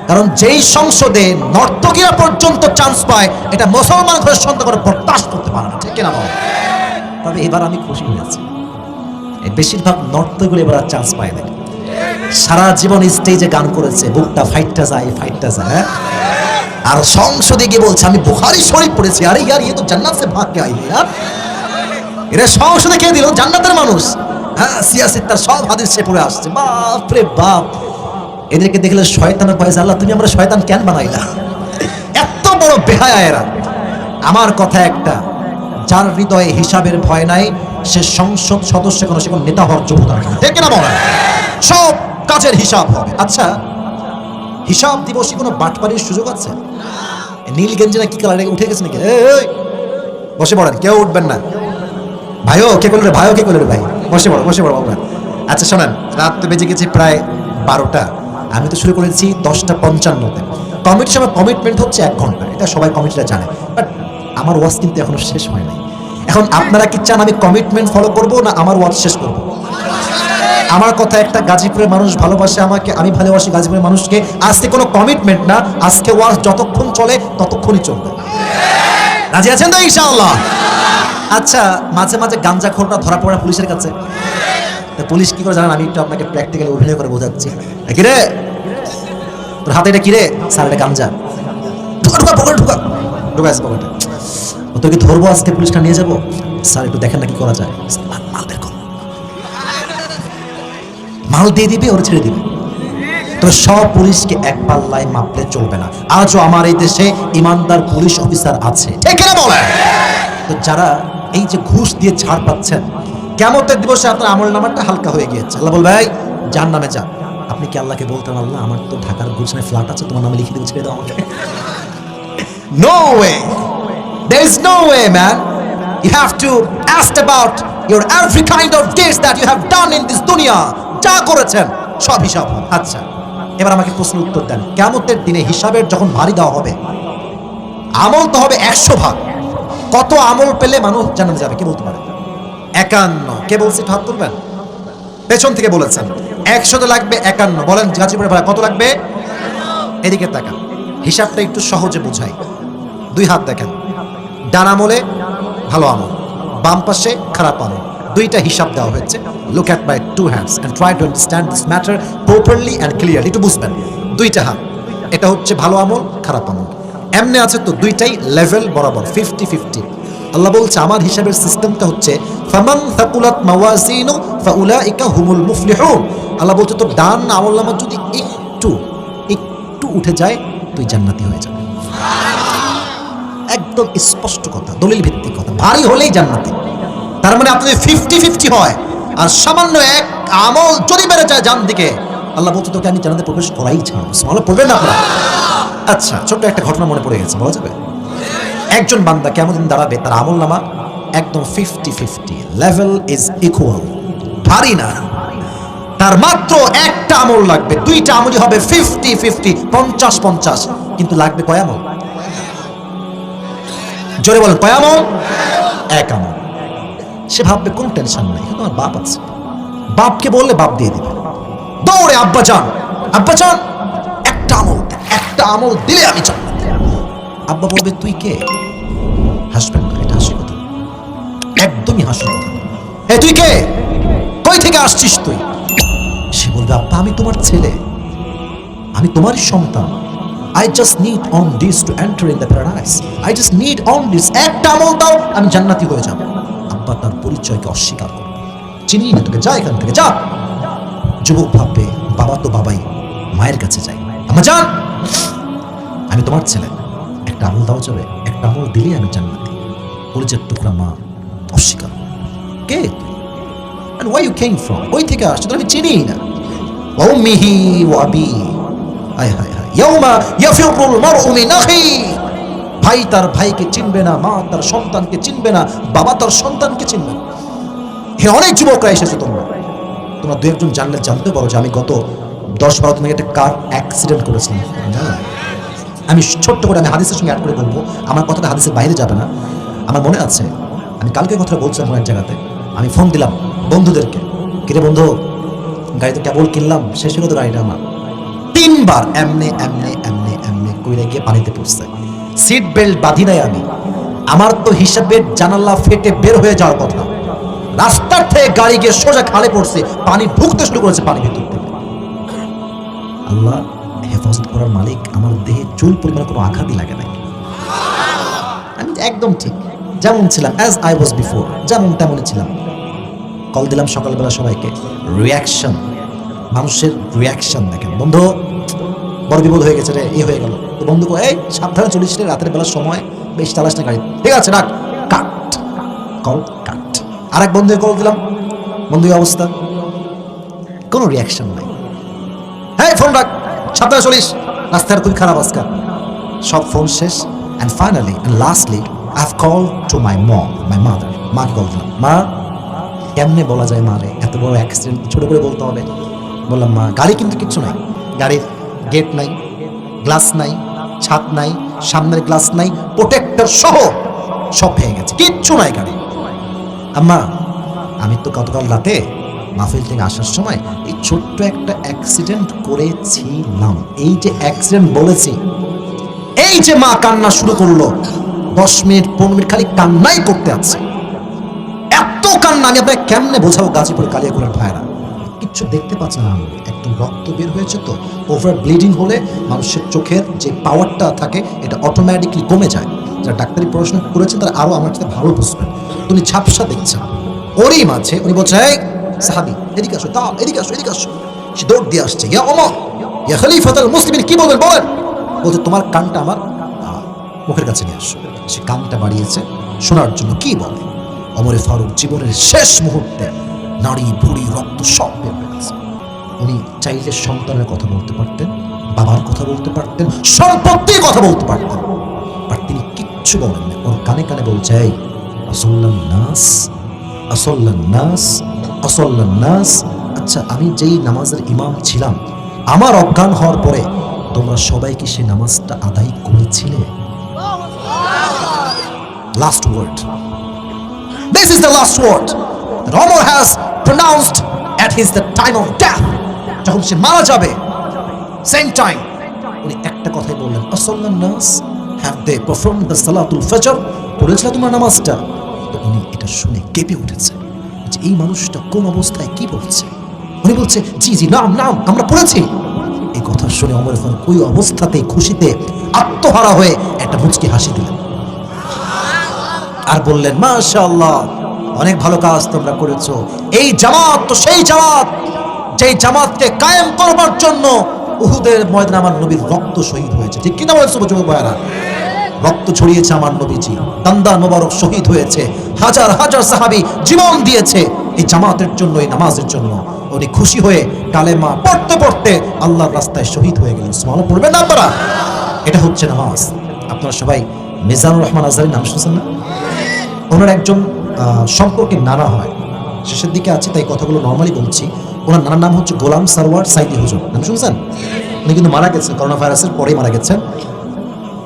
কারণ যেই সংসদে নর্তকীরা পর্যন্ত চান্স পায়, এটা মুসলমান ঘরের সন্তান করে বরদাস্ত করতে পারে না, ঠিক কিনা বল? তবে এবার আমি খুশি হয়েছি, এই বেশিরভাগ নর্তকীগুলো এবার আর চান্স পায় না। সারা জীবন স্টেজে গান করেছে, বুকটা ফাইটটা যায়, ফাইটটা যায়, আর সংসদে গিয়ে বলছে আমি বুখারী শরীফ পড়েছি। আরে ইয়ার, ये तो जन्नत से भाग के आई है यार। এরা সংসদে কে দিল? জান্নাতের মানুষ। হ্যাঁ, সিয়াসিত্তার সব হাদিস সে পড়ে আসছে। বাপ রে বাপ, এদেরকে দেখলে শয়তানের ভয়, আল্লাহ তুমি আমরা শয়তান কেন বানাইলা? এত বড় বেহায়া এরা। আমার কথা একটা, যার হৃদয়ে হিসাবের ভয় নাই, সে সংসদ সদস্য কোনো, সে কোনো নেতা হওয়ার যোগ্যতা রাখে না, ঠিক না বলেন? সব কাজের হিসাব হবে। আচ্ছা, হিসাব দিবসে কোনো বাটপাড়ির সুযোগ আছে? নীল গেঞ্জি না কি কালারে উঠে গেছে নাকি? এই বসে পড়েন, কেউ উঠবেন না। ভাইও কে করলে? ভাইও কে করলে? ভাই বসে পড়ো, বসে পড়ো বাবা। আচ্ছা শোনেন, রাত তো বেজে গেছে প্রায় 12টা, আমি তো শুরু করেছি 10:55-তে। কমিটির সময় কমিটমেন্ট হচ্ছে 1 ঘন্টা, এটা সবাই কমিটিরা জানে। বাট আমার ওয়াজ কিন্তু এখনো শেষ হয় নাই। এখন আপনারা কি চান আমি কমিটমেন্ট ফলো করবো না আমার ওয়াজ শেষ করবো? আমার কথা একটা, গাজীপুরের মানুষ ভালোবাসে আমাকে, আমি ভালোবাসি গাজীপুরের মানুষকে। আজকে কোনো কমিটমেন্ট না, আজকে ওয়াজ যতক্ষণ চলে ততক্ষণই চলবে। রাজি আছেন তো ইনশাআল্লাহ? আচ্ছা, মাঝে মাঝে গাঞ্জাখোররা ধরা পড়ে পুলিশের কাছে, তো পুলিশ কি করে জানেন? আমি একটু আপনাকে প্র্যাকটিক্যালি অভিনয় করে বোঝাচ্ছি। কিরে তোর হাতে এটা কিরে? স্যার এটা গাঞ্জা। ঢুকা ঢুকা পকেটে ঢুকা, ঢুকা আছে পকেটে। তোকে ধরবো আজকে, পুলিশটা নিয়ে যাবো। স্যার একটু দেখেন না কি করা যায়। মাল বের কর, মাল দিয়ে দিবে, ওরা ছেড়ে দিবে। তো সব পুলিশকে এক পাল্লায় মাপলে চলবে না। আজও আমার এই দেশে ইমানদার পুলিশ অফিসার আছে, ঠিক না বলে? তো যারা এই যে ঘুষ দিয়ে ছাড় পাচ্ছেন, কিয়ামতের দিবসে আপনার আমল নামাটা হালকা হয়ে গিয়েছে। আল্লাহ বলবে, ভাই জাহান্নামে যা। আপনি কি আল্লাহকে বলতেন, আল্লাহ আমার তো ঢাকার গুলশানে ফ্ল্যাট আছে, তোমার নামে লিখে দিয়ে ছেড়ে দাও আমাকে? No way, there is no way man. You have to ask about your every kind of deeds that you have done in this dunya. যা করেছেন সব হিসাব হবে। আচ্ছা, এবার আমাকে প্রশ্ন উত্তর দেন, কিয়ামতের দিনে হিসাবের যখন ভারী দেওয়া হবে, আমল তো হবে 100 ভাগ। কত আমল পেলে মানুষ জান্নাতে যাবে কে বলতে পারে? 51। কে বলছে? হাত তুলবেন। পেছন থেকে বলেছেন 100 লাগবে 51। বলেন গাজীপুরের ভাই কত লাগবে? এদিকে তাকান, হিসাবটা একটু সহজে বোঝাই। 2 হাত দেখেন, ডান আমলে ভালো আমল, বাম পাশে খারাপ আমল, দুইটা হিসাব দেওয়া হয়েছে। Look at my 2 hands and try to understand this matter properly and clearly. একটু বুঝবেন, 2টা হাত, এটা হচ্ছে ভালো আমল খারাপ আমল, এমনি আছে তো দুইটাই লেভেল বরাবর 50-50। আল্লাহ বলছে আমার হিসাবের সিস্টেমটা হচ্ছে ফামান থাকুলাত মাওয়াজিনু ফাউলাইকা হুমুল মুফলিহুন। আল্লাহ বলছে তোর ডান আমল নামা যদি একটু একটু উঠে যায় তুই জান্নাতি হয়ে যাবে। একদম স্পষ্ট কথা, দলিল ভিত্তিক কথা। ভারী হলেই জান্নাতি। তার মানে আপনি 50-50 হয় আর সামান্য এক আমল যদি বেড়ে যায় জান দিকে, আল্লাহ বলছে তোকে আমি জান্নাতে প্রবেশ করাই ছাড়ব। সুবহানাল্লাহ পড়বেন না আপনারা? আচ্ছা, ছোট্ট একটা ঘটনা মনে পড়ে গেছে, বলা যাবে? একজন বান্দা কেমন দিন দাঁড়াবে, তার আমল নামা একদম 50-50, লেভেল ইজ ইকুয়াল, ভারী না। তার মাত্র একটা আমল লাগবে, দুইটা আমলই হবে 50-50, 50-50, কিন্তু লাগবে কয় আমল? জোরে বলেন, কয় আমল? এক আমল। সে ভাববে কোন টেনশন নাই, আমার বাপ আছে, বাপকে বললে বাপ দিয়ে দিবে। দৌড়ে আব্বা যান, আব্বা যান একটা আমল দিলে আমি জান্নাতে। আব্বা বলবে তুই কে? হাসবেন না, এটা হাসি কথা, একদমই হাসি কথা। এ তুই কে? কই থেকে আসছিস তুই? সে বলবে আব্বা আমি তোমার ছেলে, আমি তোমারই সন্তান। I just need on this to enter in the paradise. I just need on this. একটা আমল দাও, আমি জান্নাতি হয়ে যাব। আব্বা তার পরিচয়কে অস্বীকার করবে, চিনি না তোকে, যা এখান থেকে যা। যুবক ভাববে বাবা তো বাবাই, মায়ের কাছে যাই। আম্মা জান আমি তোমার ছেলে, একটা আমল দাও যাবে? একটা আমল দিলে আমি জান্নাতি। পরিচয়ের টুকরা মা অস্বীকার। কে তুই? And where you came from? কই থেকে আসছিস? আমি চিনি না। ওয়া উম্মিহি ওয়া আবি, হায় হায় হায়, ইয়াউমা ইয়াফিরুল মারউ মিন আখি। ভাই তার ভাইকে চিনবে না, মা তার সন্তানকে চিনবে না, বাবা তার সন্তানকে চিনবে না। হে অনেক যুবকরা এসেছো, তোমরা দু একজন জানলে জানতে পারো যে আমি গত 10-12 দিন আগে একটা কার অ্যাক্সিডেন্ট করেছিলাম। আমি ছোট্ট করে আমি হাদিসের সঙ্গে অ্যাড করে বলবো, আমার কথাটা হাদিসের বাইরে যাবে না। আমার মনে আছে আমি কালকে কথা বলছিলাম এক জায়গাতে, আমি ফোন দিলাম বন্ধুদেরকে, কিরে বন্ধু গাড়ি তো কেবল কিনলাম, শেষ হলো তো গাড়িটা আমার। 3 বার এমনে এমনে এমনে এমনে কইরে গিয়ে পানিতে পড়ছে। সিট বেল্ট বাঁধি নাই আমি, আমার তো হিসাবে জানালা ফেটে বের হয়ে যাওয়ার কথা। রাস্তার থেকে গাড়ি গিয়ে সোজা খালে পড়ছে, পানি ঢুকতে শুরু করেছে পানি ভিতর থেকে। আল্লাহ হেফাজত করার মালিক, আমার দেহে চুল পরিমাণ কোনো আঘাতই লাগে নাই। আমি একদম ঠিক যেমন ছিলাম, অ্যাজ আই ওয়াজ বিফোর, যেমন তেমনই ছিলাম। কল দিলাম সকালবেলা সবাইকে, রিয়াকশন, মানুষের রিয়াকশন দেখেন। বন্ধু বড় বিপদ হয়ে গেছে রে, হয়ে গেল। তো বন্ধু এই সাবধানে চলিস রে, রাতের বেলার সময় বেশ চালাস না গাড়ি, ঠিক আছে রাখ, কাট কল কাট। আরেক বন্ধুকে কল দিলাম, বন্ধু অবস্থা, কোনো রিয়াকশন নাই। হ্যাঁ ফোন রাখ, সাবধানে চলিস, রাস্তার খুবই খারাপ আজকাল। সব ফোন শেষ। And finally and lastly I have call to my mom, my mother. মাকে কল দিলাম, মা কেমনে বলা যায় মারে, এত বড় অ্যাক্সিডেন্ট ছোট করে বলতে হবে? বললাম মা গাড়ি কিন্তু কিচ্ছু নাই, গাড়ির গেট নাই, গ্লাস নাই, ছাদ নাই, সামনের গ্লাস নাই, প্রোটেক্টর সহ সব ভেঙে গেছে, কিচ্ছু নাই গাড়ি। আম্মা আমি তো গতকাল রাতে মাহফিল থেকে আসার সময় এই ছোট্ট একটা অ্যাক্সিডেন্ট করেছিলাম। এই যে অ্যাক্সিডেন্ট বলেছি, এই যে মা কান্না শুরু করলো, 10 মিনিট 15 মিনিট খালি কান্নাই করতে আছে। এত কান্না আমি আপনাকে কেমনে বোঝাবো? গাজীপুর কালিয়াকুড়ার ভাইরা কিচ্ছু দেখতে পাচ্ছে না, একদম রক্ত বের হয়েছে। তো ওভার ব্লিডিং হলে মানুষের চোখের যে পাওয়ারটা থাকে এটা অটোমেটিকলি কমে যায়। যারা ডাক্তারি পড়াশোনা করেছেন তারা আরো আমার সাথে ভালো বুঝবেন। উনি ঝাপসা দেখছেন, ওরই মাঝে উনি বলছে এই সাহাবী এদিকে আসো, তা এদিকে আসো, এদিকে আসো। সে দৌড় দিয়ে আসছে, ইয়া ওমর ইয়া খলিফাতুল মুসলিমিন, কি বলবেন বলেন? বলছে তোমার কানটা আমার মুখের কাছে নিয়ে আসো। সে কানটা বাড়িয়েছে শোনার জন্য কি বলে। ওমর ফারুক জীবনের শেষ মুহূর্তে নাড়ি ভুড়ি রক্ত সব বের হয়ে গেছে। উনি চাইলে সন্তানের কথা বলতে পারতেন, বাবার কথা বলতে পারতেন, সম্পত্তির কথা বলতে পারতেন, বাট তিনি কিচ্ছু বলেন না। ওর কানে কানে বলছে আসল্লান নাস, আসল্লান নাস, আসল্লান নাস। আচ্ছা আমি যেই নামাজের ইমাম ছিলাম, আমার অজ্ঞান হওয়ার পরে তোমরা সবাই কি সেই নামাজটা আদায় করেছিলে? Last word, this is the last word that Umar has pronounced at his the time of death. যখন সে মারা যাবে, same time উনি একটা কথাই বললেন, আসল্লান নাস, have they performed the salatul fajr? পড়েছিল তোমার নামাজটা? তো উনি এটা শুনে কেঁপে উঠেছে যে এই মানুষটা কোন অবস্থায় কি বলছে। উনি বলছে জি জি নাম নাম আমরা পড়েছি। এই কথা শুনে ওমর ফারুক ওই অবস্থাতেই খুশিতে আত্মহারা হয়ে একটা মুচকি হাসি দিলেন আর বললেন মাশাআল্লাহ, অনেক ভালো কাজ তোমরা করেছো। এই জামাত তো সেই জামাত যেই জামাতকে কায়েম করবার জন্য উহুদের ময়দানে আমার নবীর রক্ত শহীদ হয়েছে। ঠিক কিনা বলেছে যুবক ভাইরা? রক্ত ছড়িয়েছে আমার নবীজি, দান্দার মোবারক শহীদ হয়েছে, হাজার হাজার সাহাবী জীবন দিয়েছে এই জামাতের জন্য, এই নামাজের জন্য। উনি খুশি হয়ে কালেমা পড়তে পড়তে আল্লাহর রাস্তায় শহীদ হয়ে গেলেন। সুবহানাল্লাহ পড়বেন না আপনারা? এটা হচ্ছে নামাজ। আপনারা সবাই মিজানুর রহমান আজহারীর নাম শুনছেন না? ওনার একজন সম্পর্কে নানা হয়, শেষের দিকে আছে তাই কথাগুলো নর্মালি বলছি। ওনার নানার নাম হচ্ছে গোলাম সারওয়ার সাইদি হুজুর। নাম শুনছেন? উনি কিন্তু মারা গেছেন, করোনা ভাইরাসের পরেই মারা গেছেন।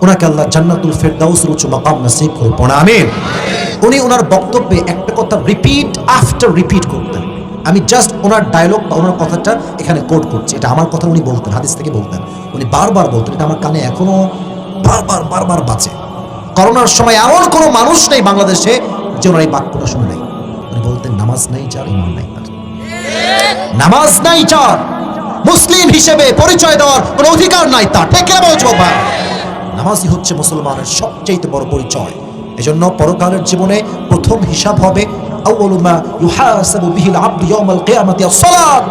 ওনাকে আল্লাহ জান্নাতুল ফেরদাউসের উচ্চ মাকাম নসিব করুন, পড়া আমিন। উনি ওনার বক্তব্যে একটা কথা রিপিট আফটার রিপিট করতেন। আমি জাস্ট ওনার ডায়লগ বা ওনার কথাটা এখানে কোট করছি, এটা আমার কথা উনি বলতেন, হাদিস থেকে বলতেন। উনি বারবার বলতেন, এটা আমার কানে এখনো বারবার বারবার বাজে। করোনার সময় এমন কোনো মানুষ নেই বাংলাদেশে যে ওনার এই বাক্যটা শুনে নাই। উনি বলতেন, নামাজ নাই যার ঈমান নাই তার, নামাজ নাই যার মুসলিম হিসেবে পরিচয় দেওয়ার কোনো অধিকার নাই তার। ঠিক কিনা বলছো ভাই? নামাজই হচ্ছে মুসলমানের সবচেয়ে বড় পরিচয়। এজন্য পরকালের জীবনে প্রথম হিসাব হবে আউয়ালু মা ইউহাসাবু বিহিল আবদু ইয়াউমাল কিয়ামাতি আস-সালাত।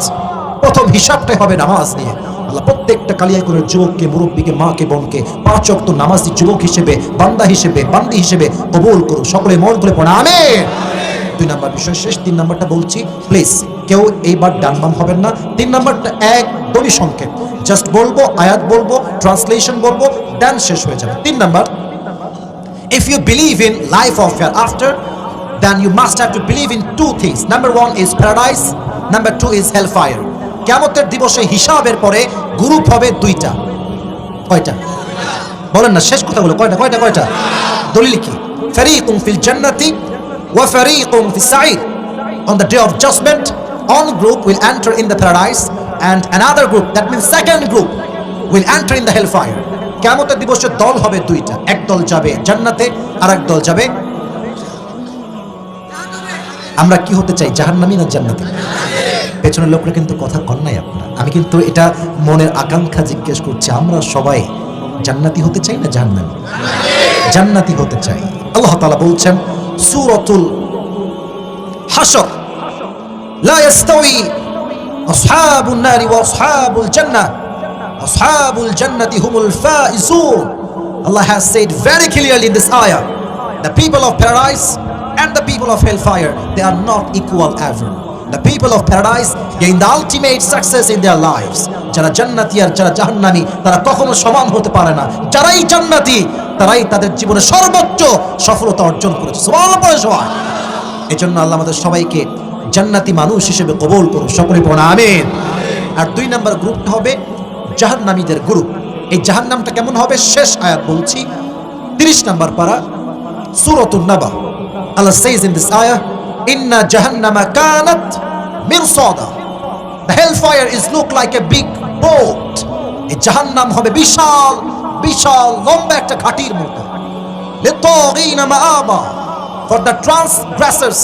প্রথম হিসাবটাই হবে নামাজ নিয়ে। আল্লাহ প্রত্যেকটা কালিয়াকুরের যুবককে, মুরব্বীকে, মাকে, বোনকে 5 ওয়াক্ত নামাজি যুবক হিসেবে, বান্দা হিসেবে, বান্দি হিসেবে কবুল করুন। সকলে মন করে পড়া আমিন। 2 নাম্বার বিষয় শেষ, 3 নাম্বারটা বলছি। প্লিজ কেউ এইবার ডান বাম হবেন না। 3 নাম্বারটা একদমই সংক্ষেপ, জাস্ট বলবো, আয়াত বলবো, ট্রান্সলেশন বলবো, দেন শেষ হয়ে যাবে। 3 number, if you believe in life of hereafter, then you must have to believe in 2 things. Number 1 is paradise, number 2 is hellfire. কিয়ামতের দিবসে হিসাবের পরে গ্রুপ হবে 2টা। কয়টা বলেন না, শেষ কথাগুলো কয়টা কয়টা কয়টা? দলিল কি? ফারীকুন ফিল জান্নাতি ওয়া ফারীকুন ফিস সাঈর। On the day of judgment, one group will enter in the paradise and another group, that means second group, will enter in the hellfire. কিয়ামতের দিবসে দল হবে 2টা, এক দল যাবে জান্নাতে আর এক দল যাবে। আমরা কি হতে চাই, জাহান্নামী না জান্নাতি? পেছনের লোকরা কিন্তু কথা কন নাই আপনারা, আমি কিন্তু এটা মনের আকাঙ্ক্ষা জিজ্ঞেস করছি। আমরা সবাই জান্নাতি হতে চাই না জাহান্নামী? জান্নাতি হতে চাই। আল্লাহ তাআলা বলছেন সূরাতুল হাশর, লা ইয়াস্তাওয়ি আসহাবুন নারি ওয়া আসহাবুল জান্নাহ, আসহাবুল জান্নাতি হুমুল Faizun. Allah has said very clearly in this ayah, the people of paradise and the people of hellfire, they are not equal ever. The people of paradise gain the ultimate success in their lives. যারা জান্নাতি আর যারা জাহান্নামী তারা কখনো সমান হতে পারে না। যারাই জান্নাতি তারাই তাদের জীবনে সর্বোচ্চ সফলতা অর্জন করেছে। সুবহানাল্লাহ পড়ে সবাই। এজন্য আল্লাহ আমাদের সবাইকে জান্নাতি মানুষ হিসেবে কবুল করুন, সকলে পড়ুন আমিন। আর 2 নাম্বার গ্রুপটা হবে জাহান্নামীদের গ্রুপ। এই জাহান্নামটা কেমন হবে শেষ আয়াত বলছি, 30 নাম্বার পারা সূরাতুন নাবা। Allah says in this ayah, inna jahannama kanat mirsada. The hellfire is look like a big boat. এই জাহান্নাম হবে বিশাল বিশাল লম্বা একটা ঘাটির মতো। লিতাগিনা মাআবা, for the transgressors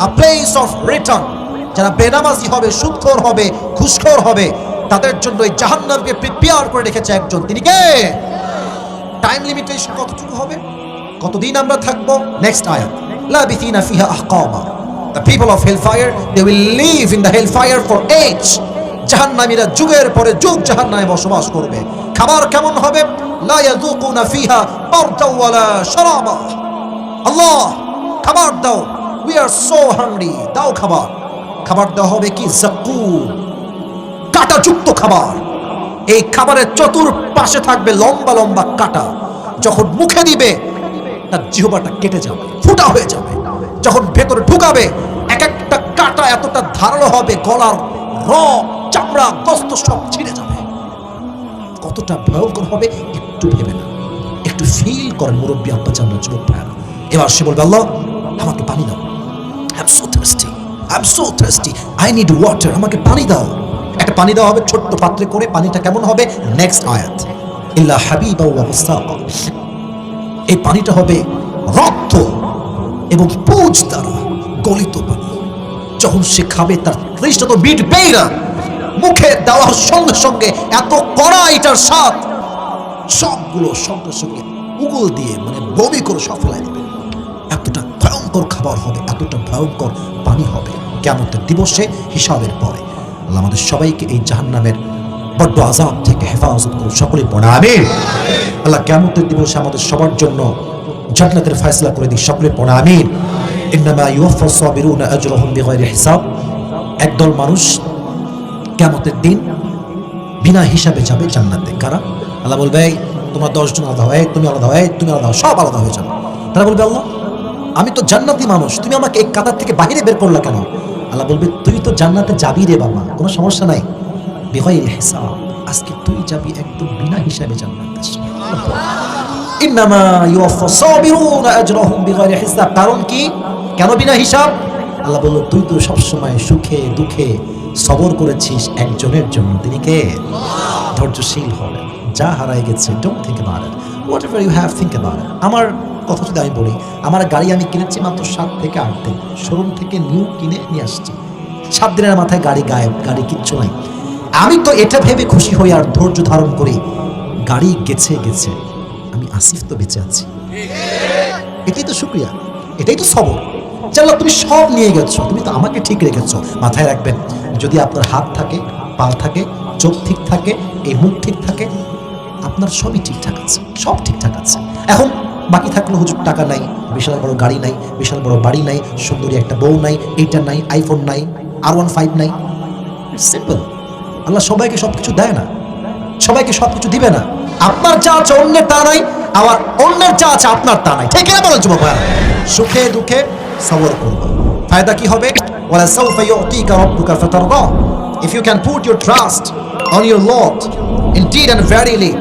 a place of return. যারা বেনামাজি হবে, সুদখোর হবে, ঘুষখোর হবে, তাদের জন্য এই জাহান্নামকে প্রিপেয়ার করে রেখেছে একজন। তিনি কে? টাইম লিমিটেশন কতটুকু হবে, কতদিন আমরা থাকবো? নেক্সট আয়াত, লাবিথিনা ফিহা আহকাবা। The people of hellfire, they will live in the hellfire for age. জাহান্নামীরা যুগের পরে যুগ জাহান্নামে বসবাস করবে। খাবার কেমন হবে? লা ইয়াযুকুনা ফিহা বারদাও ওয়ালা শারাবা। আল্লাহ খাবার দাও, we are so hungry, দাও খাবার। খাবার দেওয়া হবে কি? যাকুম, কাঁটাযুক্ত খাবার। এই খাবারের চতুর্পাশে থাকবে লম্বা লম্বা কাঁটা। যখন মুখে দিবে তার জিহ্বাটা কেটে যাবে, ফুটা হয়ে যাবে। যখন ভেতরে ঢুকাবে এক একটা কাঁটা এতটা ধারালো হবে, গলার রগ, চামড়া, গোশত সব ছিঁড়ে যাবে। কতটা ভয়ঙ্কর হবে একটু ভেবে না, একটু ফিল করেন মুরব্বী আব্বা জানরা, যুবক ভাইরা। এবার সে বলবে, আল্লাহ আমাকে পানি দাও, I am so thirsty, I am so thirsty, I need water, আমাকে পানি দাও। একটা পানি দেওয়া হবে ছোট্ট পাত্রে করে। পানিটা কেমন হবে? নেক্সট আয়াত, ইল্লা হাবিবা ওয়া মুসাকা। এই পানিটা হবে রক্ত এবং পুঁজ দ্বারা গলিত পানি। যখন সে খাবে তার তৃষ্ণা তো মিটবেই না। মুখে দেওয়ার সঙ্গে সঙ্গে এত কড়া এটার স্বাদ, সবগুলো সঙ্গে সঙ্গে উগল দিয়ে মানে বমি করে সব ফেলাই দেবে। এতটা ভয়ঙ্কর খাবার হবে, এতটা ভয়ঙ্কর পানি হবে কিয়ামতের দিবসে হিসাবের পরে। আল্লাহ আমাদের সবাইকে এই জাহান্নামের বড্ড আযাব থেকে হেফাজত করুন, সকলে পড়া আমিন। আল্লাহ কিয়ামতের দিবসে আমাদের সবার জন্য জান্নাতের ফয়সালা করে দিন, সকলে পড়া আমিন। ইন্নামা ইউওয়াফাস সাবিরুনা আজরাহুম বিগাইরি হিসাব। একদল মানুষ কিয়ামতের দিন বিনা হিসাবে যাবে জান্নাতে। কারা? আল্লাহ বলবে এই তোমরা 10 জন আলাদা হও, তুমি আলাদা হও, তুমি আলাদা হও, সব আলাদা হয়ে যাবে। তারা বলবে আল্লাহ আমি তো জান্নাতি মানুষ, তুমি আমাকে এই কাতার থেকে বাইরে বের করলা কেন? আল্লাহ বলবে তুই তো জান্নাতে যাবি রে বাবা, কোনো সমস্যা নাই, বিগাইরি হিসাব, আজকে তুই যাবি একদম বিনা হিসাবে জান্নাতে। ইন্নামা ইউওয়াফাস সাবিরুনা আজরাহুম বিগাইরি হিসাব। কারণ কি? কেন বিনা হিসাব? আল্লাহ বলল তুই তো সবসময় সুখে দুঃখে সবর করেছিস একজনের জন্য, তিনি কে? ধৈর্যশীল হবেন। যা হারায় গেছে don't think about it, what you have think about it. আমার কথা যদি আমি বলি, আমার গাড়ি আমি কিনেছি মাত্র 7 থেকে 8 দিন, শোরুম থেকে নিউ কিনে নিয়ে আসছি, 7 দিনের মাথায় গাড়ি গায়েব, গাড়ি কিচ্ছু নাই। আমি তো এটা ভেবে খুশি হই আর ধৈর্য ধারণ করি, গাড়ি গেছে গেছে, আমি আসিফ তো বেঁচে আছি। এটাই তো শুকরিয়া, এটাই তো সবর। আল্লাহ তুমি সব নিয়ে গেছো, তুমি তো আমাকে ঠিক রেখেছো। মাথায় রাখবেন, যদি আপনার হাত থাকে, পা থাকে, চোখ ঠিক থাকে, এই মুখ ঠিক থাকে, আপনার সবই ঠিকঠাক আছে, সব ঠিকঠাক আছে। এখন বাকি থাকলো হুজুর টাকা নাই, বিশাল বড় গাড়ি নাই, বিশাল বড় বাড়ি নাই, সুন্দরী একটা বউ নাই, এইটা নাই, আইফোন নাই, R15 নাই। সিম্পল। আল্লাহ সবাইকে সবকিছু দেয় না, সবাইকে সবকিছু দিবে না। আপনার যা আছে অন্যের তা নাই, আবার অন্যের যা আছে আপনার তা নাই। ঠিক না বলেন যুবক ভাইরা? সুখে দুঃখে সবর করব, ফায়দা কি হবে? ওয়ালা সাউফা ইউতিকা রাব্বুকা ফাতারদা। If you can put your trust on your Lord, indeed and verily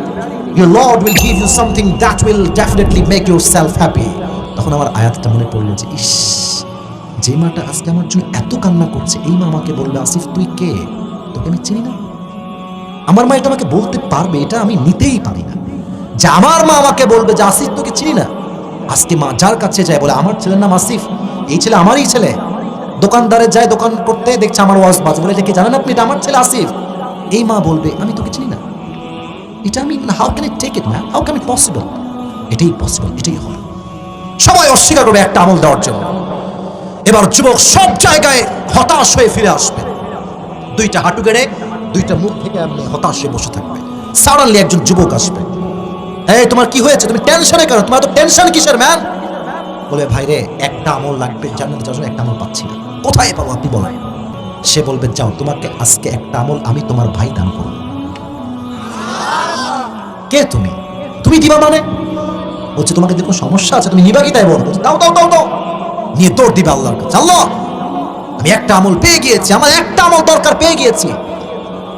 your Lord will give you something that will definitely make yourself happy. তখন আমার আয়াতটা মনে পড়লো যে ইস, যে মাটা আজকে আমার জন্য এত কান্না করছে, এই মা আমাকে বলবে আসিফ তুই কে? তোকে আমি চিনি না। আমার মা এটা আমাকে বলতে পারবে, এটা আমি নিতেই পারি না যে আমার মা আমাকে বলবে যে আসিফ তোকে চিনি না। আজকে মা যার কাছে যায় বলে আমার ছেলের নাম আসিফ, এই ছেলে আমারই ছেলে। দোকানদারে যায় দোকান করতে, দেখছে আমার ওয়াজ বাজে, বলে এটা কি জানেন আপনি, এটা আমার ছেলে আসিফ। এই মা বলবে আমি তোকে চিনি না। এটা আমি how can I take it man, how can it possible? এটাই পসিবল, এটাই হবে। সবাই অস্বীকার করবে একটা আমল দেওয়ার জন্য। এবার যুবক সব জায়গায় হতাশ হয়ে ফিরে আসবে, 2টা হাঁটু গেড়ে 2টা মুখ থেকে আপনি হতাশ হয়ে বসে থাকবে। সাডেনলি একজন যুবক আসবে, এই তোমার কি হয়েছে, তুমি টেনশনে কেন, তোমার তো টেনশন কিসের ম্যান? বলে ভাই রে একটা আমল লাগবে, জান্নাতে যাওয়ার জন্য একটা আমল পাচ্ছি না, কোথায় পাবো আপনি বলেন? সে বলবে যাও তোমাকে আজকে একটা আমল আমি তোমার ভাই দান করব। কে তুমি? তুমি দিবা মানে? বলছে তোমাকে যে কোনো সমস্যা আছে তুমি নিবা কি তাই বল? দাও দাও দাও দাও, নিয়ে দৌড় দিবে আল্লাহর কাছে। আল্লাহ আমি একটা আমল পেয়ে গিয়েছি, আমার একটা আমল দরকার, পেয়ে গিয়েছি।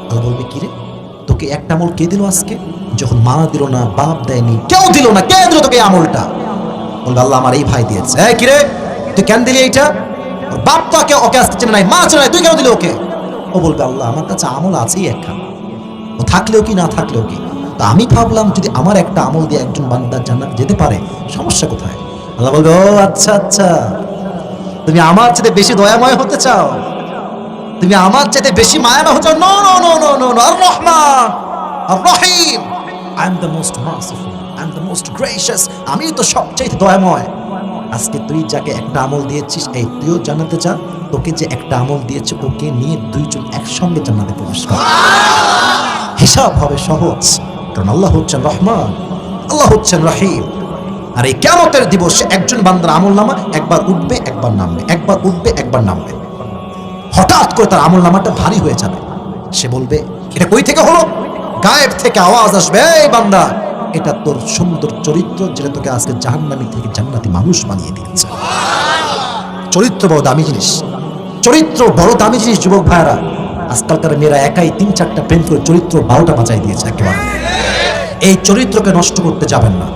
আল্লাহ বলবে কি রে তোকে একটা আমল কে দিল আজকে? যখন মা দিল না, বাপ দেয়নি, কেউ দিল না, কে দিল তোকে আমলটা? বলবে আল্লাহ আমার এই ভাই দিয়েছে। এই কি রে তুই কেন দিলি এইটা? বাপ তো ওকে আজকে চেনে নাই, মা চেনে নাই, তুই কেন দিলি ওকে? ও বলবে আল্লাহ আমার কাছে আমল আছেই একখান, ও থাকলেও কি না থাকলেও কি, তা আমি ভাবলাম যদি আমার একটা আমল দিয়ে একজন বান্দা জান্নাত যেতে পারে, সমস্যা কোথায়? আল্লাহ বলবে ও আচ্ছা আচ্ছা, তুমি আমার চেয়ে বেশি দয়াময় হতে চাও, তুমি আমার চেয়ে বেশি মায়াময় হতে চাও? No no no no no no, আর রহমান আর Rahim, I am the most merciful, I am the most gracious, আমি তো সবচেয়ে দয়াময়। আজকে তুই যাকে একটা আমল দিয়েছিস, এই তুইও জান্নাতে যা, তোকে যে একটা আমল দিয়েছে ওকে নিয়ে 2 জন একসঙ্গে জান্নাতে প্রবেশ কর। হিসাব হবে সহজ, কারণ আল্লাহ হচ্ছেন রহমান, আল্লাহ হচ্ছেন রহিম। আর এই কিয়ামতের দিবসে একজন বান্দার আমলনামা একবার উঠবে একবার নামবে, একবার উঠবে একবার নামবে। হঠাৎ করে তার আমলনামাটা ভারী হয়ে যাবে, সে বলবে এটা কই থেকে হলো? গায়েব থেকে আওয়াজ আসবে, এই বান্দা এটা তোর সুন্দর চরিত্র, যেটা তোকে আজকে জাহান্নামী থেকে জান্নাতি মানুষ বানিয়ে দিয়েছে। চরিত্র বড় দামি জিনিস, চরিত্র বড় দামি জিনিস যুবক ভাইরা। আজকালকার মেয়েরা একাই 3-4টা প্রেম করে চরিত্র 12টা বাঁচাই দিয়েছে একেবারে। এই চরিত্রকে নষ্ট করতে যাবেন না।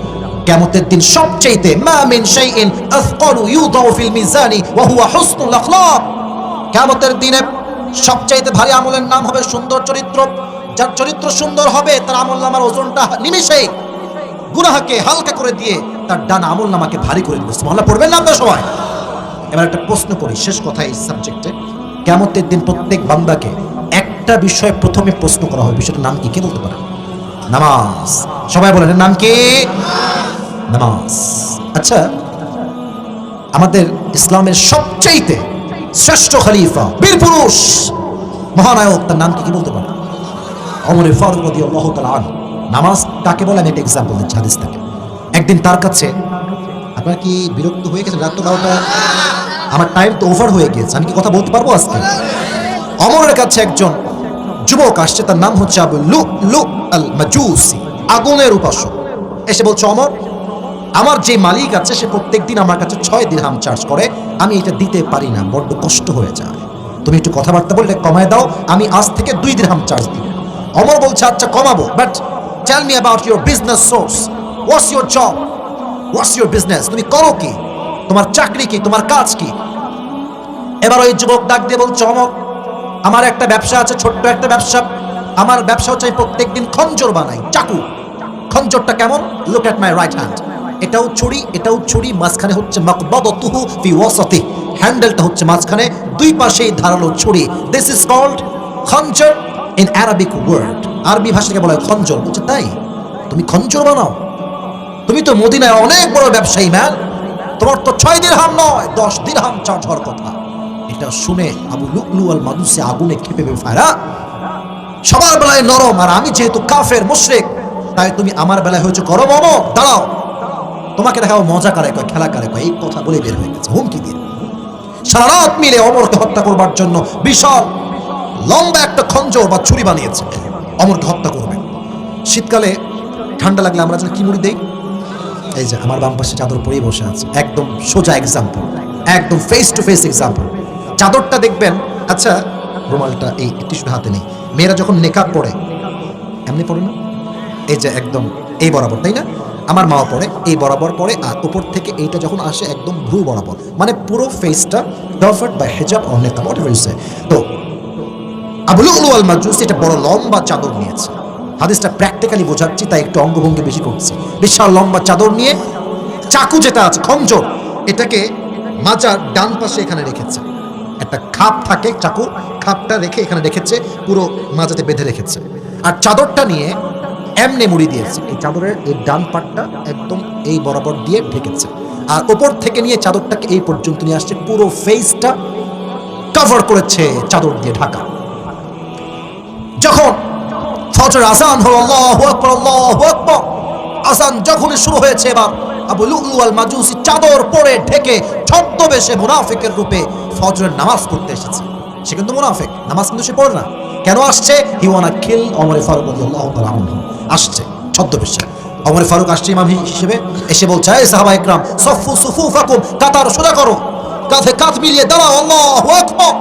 কিয়ামতের দিন সবচেয়ে মা মিন শাইইন আসকালু ইউদাউ ফিল মিজানি ওয়া হুয়া হুসনুল আখলাক। কিয়ামতের দিনে সবচেয়ে ভারী আমলের নাম হবে সুন্দর চরিত্র। যার চরিত্র সুন্দর হবে তার আমলনামার ওজনটা নিমেষেই গুনাহকে হালকা করে দিয়ে তার ডান আমলনামাকে ভারী করে দিবে। সুবহানাল্লাহ পড়বেন না আপনারা সবাই? এবার একটা প্রশ্ন করি, শেষ কথা এই সাবজেক্টে। কিয়ামতের দিন প্রত্যেক বান্দাকে একটা বিষয় প্রথমে প্রশ্ন করা হবে, বিষয়টার নাম কি? কে বলতে পারে? নামাজ। সবাই বলেন এর নাম কি? নামাজ। আচ্ছা, আমাদের ইসলামের সবচেয়ে শ্রেষ্ঠ খলিফা, বীর পুরুষ মহানায়ক, তার নাম কি বলতে পারে? ওমর ফারুক রাদিয়াল্লাহু তাআলা আনহু। নামাজ কাকে বলে আমি একটা এক্সাম্পল দিচ্ছি হাদিস থেকে। একদিন তার কাছে, আপনার কি বিরক্ত হয়ে গেছে? রাত তো 12টা, আমার টাইম তো ওভার হয়ে গিয়েছে, আমি কি কথা বলতে পারবো আজকে? ওমরের কাছে একজন যুবক আসছে, তার নাম হচ্ছে আবু লুলু আল মাজুসি, আগুনের উপাসক। এসে বলছে, ওমর, আমার যে মালিক আছে সে প্রত্যেকদিন আমার কাছে 6 দিরহাম চার্জ করে, আমি এটা দিতে পারি না, বড্ড কষ্ট হয়ে যায়, তুমি একটু কথাবার্তা বলে কমায় দাও, আমি আজ থেকে 2 দিরহাম চার্জ দিব। ওমর বলছে, আচ্ছা কমাবো, but tell me about your business source, what's your job, what's your business, তুমি করো কি, তোমার চাকরি কি, তোমার কাজ কি? এবার ওই যুবক ডাক দিয়ে বলছে, ওমর, আমার একটা ব্যবসা আছে, ছোট্ট একটা ব্যবসা। আমার ব্যবসা হচ্ছে আমি প্রত্যেকদিন খঞ্জর বানাই, চাকু। খঞ্জরটা কেমন? Look at my right hand, এটাও ছুরি, এটাও ছুরি, মাঝখানে হচ্ছে মাকবাদাতুহু ফি ওয়াসাতি, হ্যান্ডেলটা হচ্ছে মাঝখানে, দুই পাশেই ধারালো ছুরি। দিস ইজ কল্ড খঞ্জর ইন অ্যারাবিক ওয়ার্ড, আরবি ভাষাকে বলা হয় খঞ্জর। বলছে, তাই তুমি খঞ্জর বানাও? তুমি তো মদিনায় অনেক বড় ব্যবসায়ী ম্যান, তোমার তো 6 দিরহাম নয় 10 দিরহাম চার্জ হওয়ার কথা। এটা শুনে আবু লুলু আল মাজুসি আগুনে ক্ষেপে ফায়রা, সবার বেলায় নরম, আর আমি যেহেতু কাফের মুশরিক, তাই তুমি আমার বেলায় হয়েছে গরম। ওমর দাঁড়াও, তোমাকে দেখাও মজা কারে কয়, খেলা কারে কয়, এই কথা বলে বের হয়ে গেছে হুমকি দিয়ে। সারা রাত মিলে ওমরকে হত্যা করবার জন্য বিশাল লম্বা একটা খঞ্জর বা ছুরি বানিয়েছে, ওমরকে হত্যা করবে। শীতকালে ঠান্ডা লাগলে আমরা যেন কি মুড়ি দেই, এই যে আমার বাম পাশে চাদর পরেই বসে আছে, একদম সোজা এক্সাম্পল, একদম ফেস টু ফেস এক্সাম্পল। চাদরটা দেখবেন, আচ্ছা রুমালটা এই টিস্যু হাতে নেই, মেয়েরা যখন নেকাব পড়ে এমনি পড়ে না, এই যে একদম এই বরাবর, তাই না? আমার মাও পড়ে এই বরাবর পড়ে, আর উপর থেকে এইটা যখন আসে একদম ভ্রু বরাবর, মানে পুরো ফেসটা কভার্ড বাই হিজাব অর নেকাব, হোয়াটএভার ইউ সে। তো আবু লুলু আল মাজুসি এটা বড় লম্বা চাদর নিয়েছে, হাদিসটা প্র্যাকটিক্যালি বোঝাচ্ছি তাই একটু অঙ্গভঙ্গি বেশি করছি। বিশাল লম্বা চাদর নিয়ে চাকু যেটা আছে খঞ্জর, এটাকে মাজার ডান পাশে এখানে রেখেছে, একটা খাপ থাকে চাকুর, খাপটা রেখে এখানে রেখেছে, পুরো মাজাতে বেঁধে রেখেছে, আর চাদরটা নিয়ে এমনে মুড়ি দিয়েছে, এই চাদরের এই ডান পাটটা একদম এই বরাবর দিয়ে ঢেকেছে, আর উপর থেকে নিয়ে চাদরটাকে এই পর্যন্ত নিয়ে আসছে, পুরো ফেসটা কভার করেছে চাদর দিয়ে ঢাকা। যখন ফজর আযান হলো, আল্লাহু আকবার, আল্লাহু আকবার, আযান যখনই শুরু হয়েছে, এবার আবু লুলু আল মাজুসি চাদর পরে ঢেকে ছদ্মবেশে মুনাফিকের রূপে ফজরের নামাজ পড়তে এসেছে। সে কিন্তু মুনাফিক, নামাজ কিন্তু সে পড়ে না। কেন আসছে? হি ওয়ানা কিল ওমর ফারুক রাদিয়াল্লাহু তাআলা আনহু। আসছে ছদ্মবেশে, ওমর ফারুক আসছে ইমাম হিসেবে, এসে বলছে, এই সাহাবা ইকরাম, সফু সুফুফাকুম, কাতার সোজা করো, কাঁধে কাঁধ মিলিয়ে দাঁড়াও, আল্লাহু আকবার।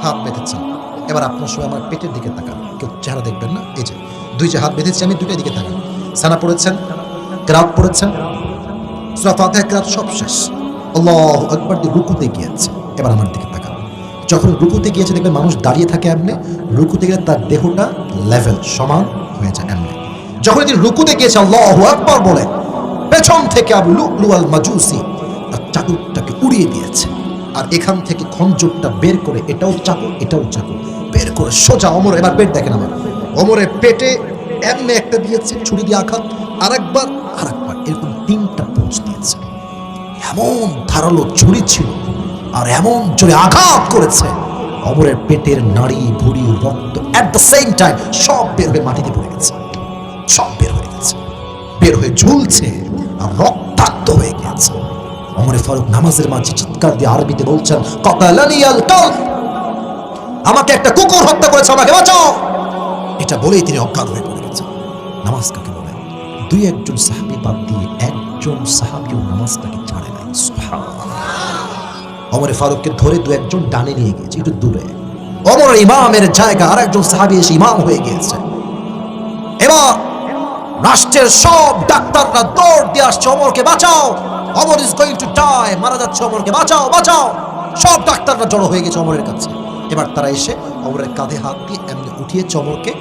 হাত বেঁধেছে। এবার আপনার সবাই আমার পেটের দিকে তাকান, কেউ চেহারা দেখবেন না, এই যে দুই যে হাত বেঁধেছি আমি, দুইটার দিকে তাকান। সানা পড়েছেন, কিরাত পড়েছেন, সূরা ফাতিহা কিরাত সব শেষ, আল্লাহু আকবার দিয়ে রুকুতে গিয়েছে। এবার আমার দিকে তাকান, যখন রুকুতে গিয়েছে দেখবেন মানুষ দাঁড়িয়ে থাকে এমনি, রুকুতে গেলে তার দেহটা লেভেল সমান হয়ে যায় এমনি। যখন তিনি রুকুতে গিয়েছে আল্লাহু আকবার বলে, পেছন থেকে আবু লুলু আল মাজুসি তার চাদরটাকে উড়িয়ে দিয়েছে, আর এখান থেকে খঞ্জরটা বের করে, এটাও চাকু এটাও চাকু, বের করে সোজা ওমর, এবার পেট দেখেন আমার, ওমরের পেটে এমনি একটা দিয়েছে ছুরি দিয়ে আঘাত, আরেকবার এরকম 3টা পোঁচ দিয়েছে। এমন ধারালো ছুরি ছিল আর এমন জোরে আঘাত করেছে, ওমরের পেটের নাড়ি ভুঁড়ি রক্ত এট দ্য সেম টাইম সব বের হয়ে মাটিতে পড়ে গেছে, সব বের হয়ে গেছে, বের হয়ে ঝুলছে আর রক্তাক্ত হয়ে গেছে। ওমর ফারুক নামাজের মাঝে চিৎকার দিয়ে আরবিতে বলছেন, কাতালানি আল কালব, আমাকে একটা কুকুর হত্যা করেছে, আমাকে বাঁচাও। এটা বলেই তিনি অজ্ঞান হয়ে পড়ে গেছেন। নামাজ কাকে বলে? 2-1 সাহাবী বাদ দিয়ে একজন সাহাবীও নামাজটাকে ছাড়ে নাই। সুবহানাল্লাহ। ওমর ফারুককে ধরে 2-1 ডানে নিয়ে গিয়েছে একটু দূরে, ওমর ইমামের জায়গা আর একজন সাহাবী এসে ইমাম হয়ে গিয়েছে। এবার রাষ্ট্রের সব ডাক্তাররা দৌড় দিয়ে আসছে, ওমরকে বাঁচাও, Omar is going to die, মারা যাচ্ছে, ওমরকে বাঁচাও বাঁচাও। সব ডাক্তাররা জড়ো হয়ে গেছে ওমরের কাছে। এবার তারা এসে ওমরের কাঁধে হাত দিয়ে এমনি উঠিয়েছে, ওমরকে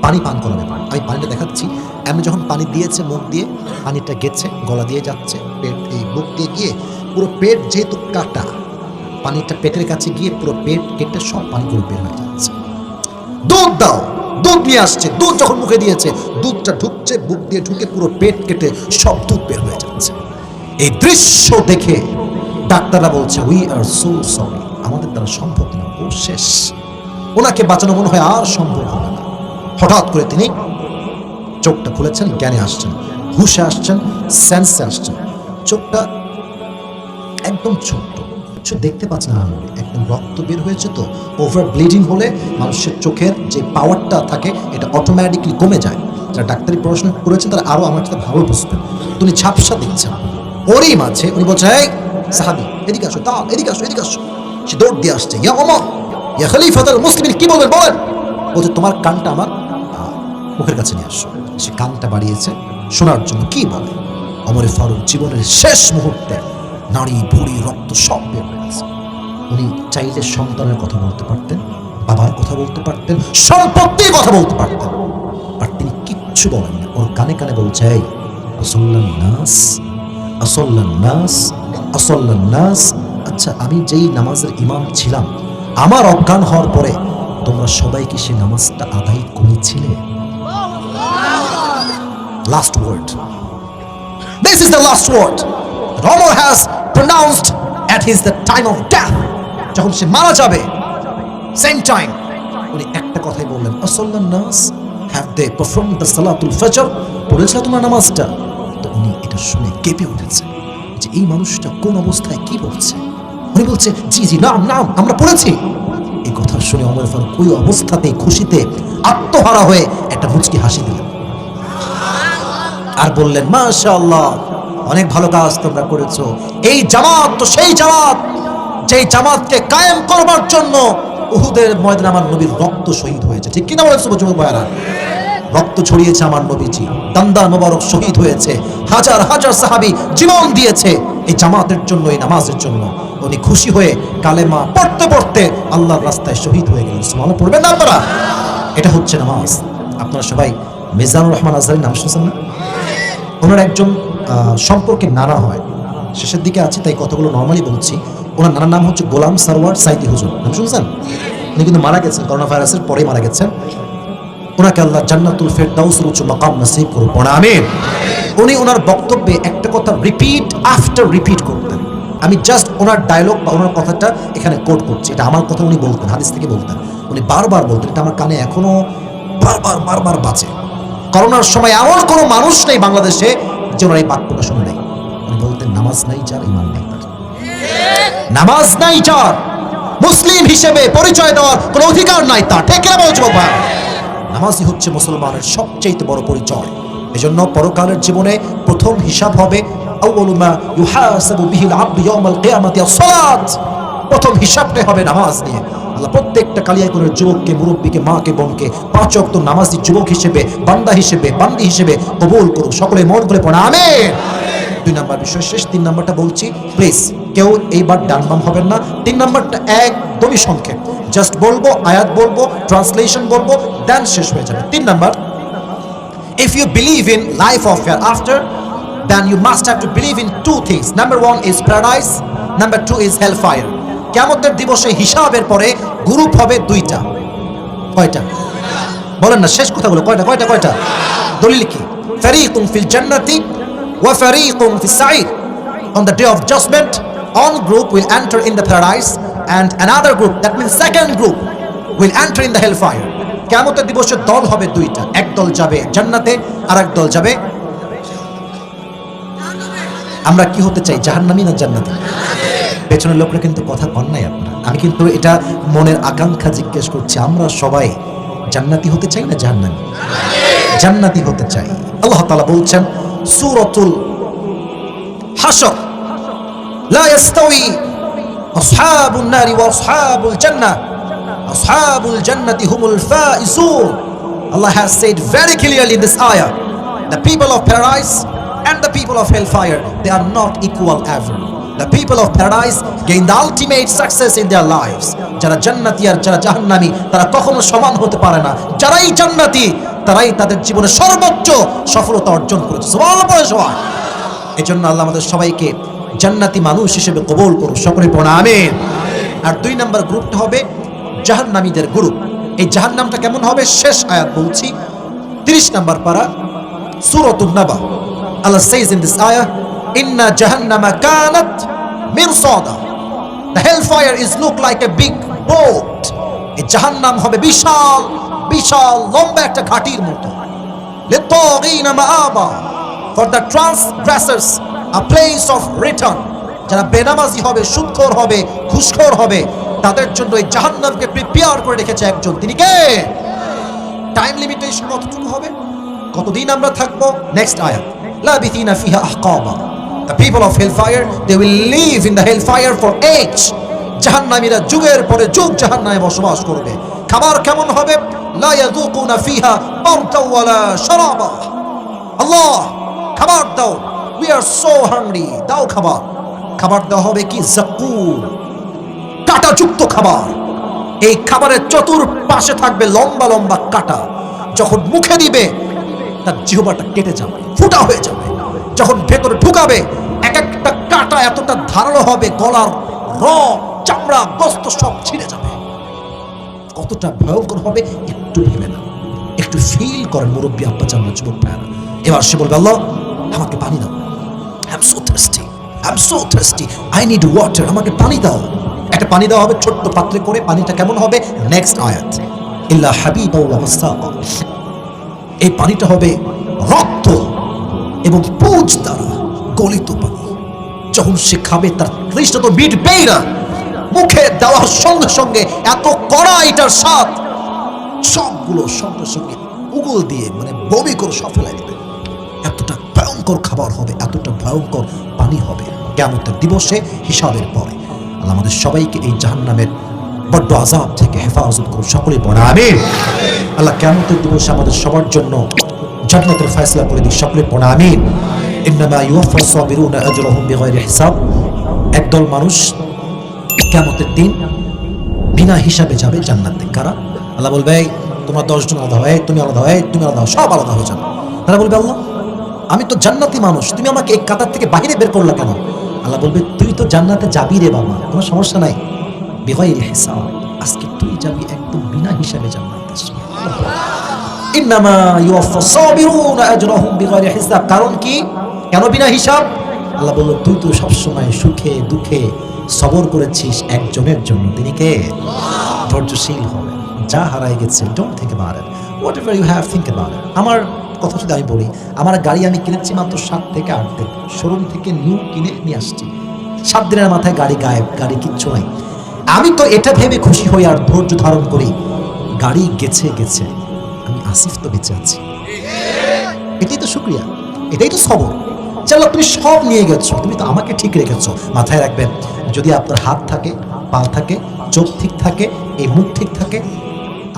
পানি পান করাবে। আমি পানিটা দেখাচ্ছি, এমনি যখন পানি দিয়েছে মুখ দিয়ে, পানিটা গেছে গলা দিয়ে যাচ্ছে, পেট এই মুখ দিয়ে গিয়ে পুরো পেট যেহেতু কাটা, পানিটা পেটের কাছে গিয়ে পুরো পেট কেটে সব পানিগুলো বের হয়ে যাচ্ছে। দুধ দাও, দুধ নিয়ে আসছে, দুধ যখন মুখে দিয়েছে, দুধটা ঢুকছে, বুক দিয়ে ঢুকে পুরো পেট কেটে সব দুধ বের হয়ে যাচ্ছে। এই দৃশ্য দেখে ডাক্তাররা বলছে, উই আর সো সরি, আমাদের দ্বারা সম্ভব না, ও শেষ। ওনাকে বাঁচানো মনে হয় আর সম্ভব হবে না। হঠাৎ করে তিনি চোখটা খুলেছেন, জ্ঞানে আসছেন, হুশে আসছেন, সেন্সে আসছেন। চোখটা একদম ছোট্ট, কিছু দেখতে পাচ্ছেন না, একদম রক্ত বের হয়েছে। তো ওভার ব্লিডিং হলে মানুষের চোখের যে পাওয়ারটা থাকে এটা অটোমেটিকলি কমে যায়। যারা ডাক্তারি পড়াশোনা করেছেন তারা আরো আমার সাথে ভালো বুঝবেন। উনি ঝাপসা দেখছেন, ওরই মাঝে উনি বলছে, এই সাহাবী এদিকে আসো, তা এদিকে আসো, এদিকে আসো। সে দৌড় দিয়ে আসছে, ইয়া ওমর ইয়া খলিফাতুল মুসলিমিন, কি বলবেন বলেন। বলছে তোমার কানটা আমার মুখের কাছে নিয়ে আসো। সে কানটা বাড়িয়েছে শোনার জন্য কি বলে। ওমর ফারুক জীবনের শেষ মুহূর্তে নারী ভুড়ি রক্ত সব বের হয়ে গেছে। উনি চাইলে সন্তানের কথা বলতে পারতেন, বাবার কথা বলতে পারতেন, সম্পত্তির কথা বলতে পারতেন, আর তিনি কিচ্ছু বলেন না। ওর কানে কানে বলছে, এই আসল্লান নাস, আসল্লান নাস, আসল্লান নাস। আচ্ছা, আমি যেই নামাজের ইমাম ছিলাম, আমার অজ্ঞান হওয়ার পরে তোমরা সবাই কি সেই নামাজটা আদায় করেছিলে? Last word, this is the last word that Umar has pronounced at his the time of death. যখন সে মারা যাবে, same time উনি একটা কথাই বললেন, আসল্লান নাস, have they performed the salatul fajr? পড়েছিল তোমার নামাজটা? তো উনি এটা শুনে কেঁপে উঠেছে যে এই মানুষটা কোন অবস্থায় কি বলছে। উনি বলছে, জি জি, নাম নাম, আমরা পড়েছি। এই কথা শুনে ওমর ফারুক ওই অবস্থাতে খুশিতে আত্মহারা হয়ে একটা মুচকি হাসি দিলেন আর বললেন, মাশাআল্লাহ, অনেক ভালো কাজ তোমরা করেছো। এই জামাত তো সেই জামাত যেই জামাতকে কায়েম করবার জন্য উহুদের ময়দানে আমার নবীর রক্ত শহীদ হয়েছে। ঠিক কিনা বলেছো যুবক ভাইরা? রক্ত ছড়িয়েছে আমার নবীজি, দান্দার মোবারক শহীদ হয়েছে, হাজার হাজার সাহাবী জীবন দিয়েছে এই জামাতের জন্য, এই নামাজের জন্য। উনি খুশি হয়ে কালেমা পড়তে পড়তে আল্লাহর রাস্তায় শহীদ হয়ে গেলেন। সুবহানাল্লাহ, পড়বেন না আপনারা? এটা হচ্ছে নামাজ। আপনারা সবাই মিজানুর রহমান আজহারীর নাম শুনছেন না? ওনার একজন সম্পর্কে নানা হয়, শেষের দিকে আছে তাই কথাগুলো নর্মালি বলছি। ওনার নানার নাম হচ্ছে গোলাম সারওয়ার সাইদি হুজুর, নাম শুনছেন? উনি কিন্তু মারা গেছেন, করোনা ভাইরাসের পরে মারা গেছেন। ওনাকে আল্লাহ জান্নাতুল ফেরদাউসের উচ্চ মাকাম নসিব করুন, আমিন। উনি ওনার বক্তব্যে একটা কথা রিপিট আফটার রিপিট করতেন। আমি জাস্ট ওনার ডায়লগ বা ওনার কথাটা এখানে কোট করছি, এটা আমার কথা উনি বলতেন, হাদিস থেকে বলতেন। উনি বারবার বলতেন, এটা আমার কানে এখনো বারবার বারবার বাজে। করোনার সময় এমন কোনো মানুষ নেই বাংলাদেশে যে ওনার এই বাক্যটা শুনে নেই। উনি বলতেন, নামাজ নাই যার, ইমান নেই তার। নামাজ নাই যার, মুসলিম হিসেবে পরিচয় দেওয়ার কোনো অধিকার নাই তার। ঠিক কিনা বলছো ভাই? নামাজই হচ্ছে মুসলমানের সবচেয়ে বড় পরিচয়। এজন্য পরকালের জীবনে প্রথম হিসাব হবে, আউয়ালু মা ইউহাসাবু বিহিল আবদু ইয়াউমাল কিয়ামাতি আস-সালাত। প্রথম হিসাবটাই হবে নামাজ নিয়ে। আল্লাহ প্রত্যেকটা কালিয়াকুরের যুবককে, মুরব্বীকে, মাকে, বোনকে 5 ওয়াক্ত নামাজি যুবক হিসেবে, বান্দা হিসেবে, বান্দি হিসেবে কবুল করুক। সকলে মন করে পড়া আমিন। 2 নাম্বার বিষয় শেষ, 3 নাম্বারটা বলছি, প্লিজ কেউ এইবার ডান বাম হবেন না। 3 নাম্বারটা একদমই সংক্ষেপ, জাস্ট বলবো, আয়াত বলবো, ট্রান্সলেশন বলবো, দেন শেষ হয়ে যাবে। 3 number, if you believe in life of hereafter, then you must have to believe in 2 things. Number 1 is paradise, number 2 is hellfire. কিয়ামতের দিবসে হিসাবের পরে গ্রুপ হবে 2টা। কয়টা বলেন না, শেষ কথাগুলো কয়টা কয়টা কয়টা? দলিল কি? ফারীকুন ফিল জান্নাতি ওয়া ফারীকুন ফিস সাঈর। On the day of judgment, one group will enter in the paradise and another group, that means second group, will enter in the hellfire. কিয়ামতের দিবসে দল হবে 2টা, এক দল যাবে জান্নাতে আর এক দল যাবে। আমরা কি হতে চাই, জাহান্নামী না জান্নাতি? পেছনের লোকরা কিন্তু কথা কন নাই আপনারা। আমি কিন্তু এটা মনের আকাঙ্ক্ষা জিজ্ঞেস করছি, আমরা সবাই জান্নাতি হতে চাই না জাহান্নামী? জান্নাতি হতে চাই। আল্লাহ তাআলা বলছেন সূরাতুল হাশর, লা ইস্তাওয়ি আসহাবুন নারি ওয়া আসহাবুল জান্নাহ, আসহাবুল জান্নাতি হুমুল Faizun. Allah has said very clearly in this ayah, the people of paradise and the people of hellfire, they are not equal ever. The people of paradise gain the ultimate success in their lives. যারা জান্নাতি আর যারা জাহান্নামী তারা কখনো সমান হতে পারে না। যারাই জান্নাতি তারাই তাদের জীবনে সর্বোচ্চ সফলতা অর্জন করেছে। সুবহানাল্লাহ পড়ে সবাই। এজন্য আল্লাহ আমাদের সবাইকে জান্নাতি মানুষ হিসেবে কবুল করুন, সকলে পড়ুন আমিন। আর 2 নাম্বার গ্রুপটা হবে জাহান্নামীদের গ্রুপ। এই জাহান্নামটা কেমন হবে শেষ আয়াত বলছি, 30 নাম্বার পারা সূরাতুন নাবা। Allah says in this ayah, inna jahannama kanat mirsada. The hellfire is look like a big boat এই জাহান্নাম হবে বিশাল বিশাল লম্বা একটা ঘাটির মতো। লিত্তাগিনা মাআবা, for the transgressors a place of return. যারা বেনামাজি হবে, সুদখোর হবে, ঘুষখোর হবে, তাদের জন্য এই জাহান্নামকে প্রিপেয়ার করে রেখেছে একজন। তিনি কে? টাইম লিমিটেশন কতটুকু হবে? কতদিন আমরা থাকবো? নেক্সট আয়াত, লাবিথিনা ফিহা আহকাবা। The people of hellfire, they will live in the hellfire for age. জাহান্নামীরা যুগের পরে যুগ জাহান্নামে বসবাস করবে। খাবার কেমন হবে? লা ইয়াযুকুনা ফিহা বারদাও ওয়ালা শারাবা। আল্লাহ, খাবার দাও, we are so hungry, দাও খাবার। খাবার দেওয়া হবে কি? যাকুম, কাঁটাযুক্ত খাবার। এই খাবারের চতুর্পাশে থাকবে লম্বা লম্বা কাঁটা। যখন মুখে দিবে তার জিহ্বাটা কেটে যাবে, ফুটা হয়ে যাবে। যখন ভেতরে ঢুকাবে এক একটা কাঁটা এতটা ধারালো হবে, গলার রগ, চামড়া, গোস্ত সব ছিঁড়ে যাবে। কতটা ভয়ঙ্কর হবে একটু ভেবে না, একটু ফিল করেন মুরব্বী আব্বা জানলা যুবক ভাইরা। এবার সে বলবে, আল্লাহ আমাকে পানি দাও, I am so thirsty, I am so thirsty, I need water, আমাকে পানি দাও। একটা পানি দেওয়া হবে ছোট্ট পাত্রে করে। পানিটা কেমন হবে? নেক্সট আয়াত, ইল্লা হাবিবা ওয়া ওয়াসাকা। এই পানিটা হবে রক্ত এবং পুঁজ দ্বারা গলিত পানি। যখন সে খাবে তার তৃষ্ণা তো মিটবেই না। মুখে দেওয়ার সঙ্গে সঙ্গে এত কড়া এটার স্বাদ, সবগুলো সঙ্গে সঙ্গে উগল দিয়ে মানে বমি করে সব ফেলাই দেবে। এতটা ভয়ঙ্কর খাবার হবে, এতটা ভয়ঙ্কর পানি হবে কিয়ামতের দিবসে, হিসাবের পরে। আল্লাহ আমাদের সবাইকে এই জাহান্নামের বড্ড আযাব থেকে হেফাজত করুন, সকলে পড়ে আমিন। আল্লাহ কিয়ামতের দিবসে আমাদের সবার জন্য জান্নাতের ফয়সালা করে দিন, সকলে পড়ে আমিন। ইন্নামা ইউওয়াফাস সাবিরুনা আজরাহুম বিগাইরি হিসাব। একদল মানুষ কিয়ামতের দিন বিনা হিসাবে যাবে জান্নাতে। কারা? আল্লাহ বলবে, এই তোমরা 10 জন আলাদা হয়, তুমি আলাদা হয়, তুমি আলাদা, সব আলাদা হয়ে যাবে। তারা বলবে, আল্লাহ আমি তো জান্নাতি মানুষ, তুমি আমাকে এই কাতার থেকে বাইরে বের করলা কেন? আল্লাহ বলবে, তুই তো জান্নাতে যাবি রে বাবা, কোনো সমস্যা নাই, বিগাইরি হিসাব। আজকে তুই যাবি একদম বিনা হিসাবে জান্নাতে। ইন্নামা ইউওয়াফাস সাবিরুনা আজরাহুম বিগাইরি হিসাব। কারণ কি? কেন বিনা হিসাব? আল্লাহ বলল, তুই তো সবসময় সুখে দুঃখে সবর করেছিস একজনের জন্য। তিনি কে? ধৈর্যশীল হবে। যা হারাই গেছে, don't think about it, what you have, think about it. আমার কথা যদি আমি বলি, আমার গাড়ি আমি কিনেছি মাত্র 7 থেকে 8 দিন। শোরুম থেকে নিউ কিনে নিয়ে আসছি, 7 দিনের মাথায় গাড়ি গায়েব, গাড়ি কিচ্ছু নাই। আমি তো এটা ভেবে খুশি হই আর ধৈর্য ধারণ করি, গাড়ি গেছে গেছে, আমি আসিফ তো বেঁচে আছি। এটাই তো শুকরিয়া, এটাই তো সবর। চলো, তুমি সব নিয়ে গেছো, তুমি তো আমাকে ঠিক রেখেছো। মাথায় রাখবেন, যদি আপনার হাত থাকে, পা থাকে, চোখ ঠিক থাকে, এই মুখ ঠিক থাকে,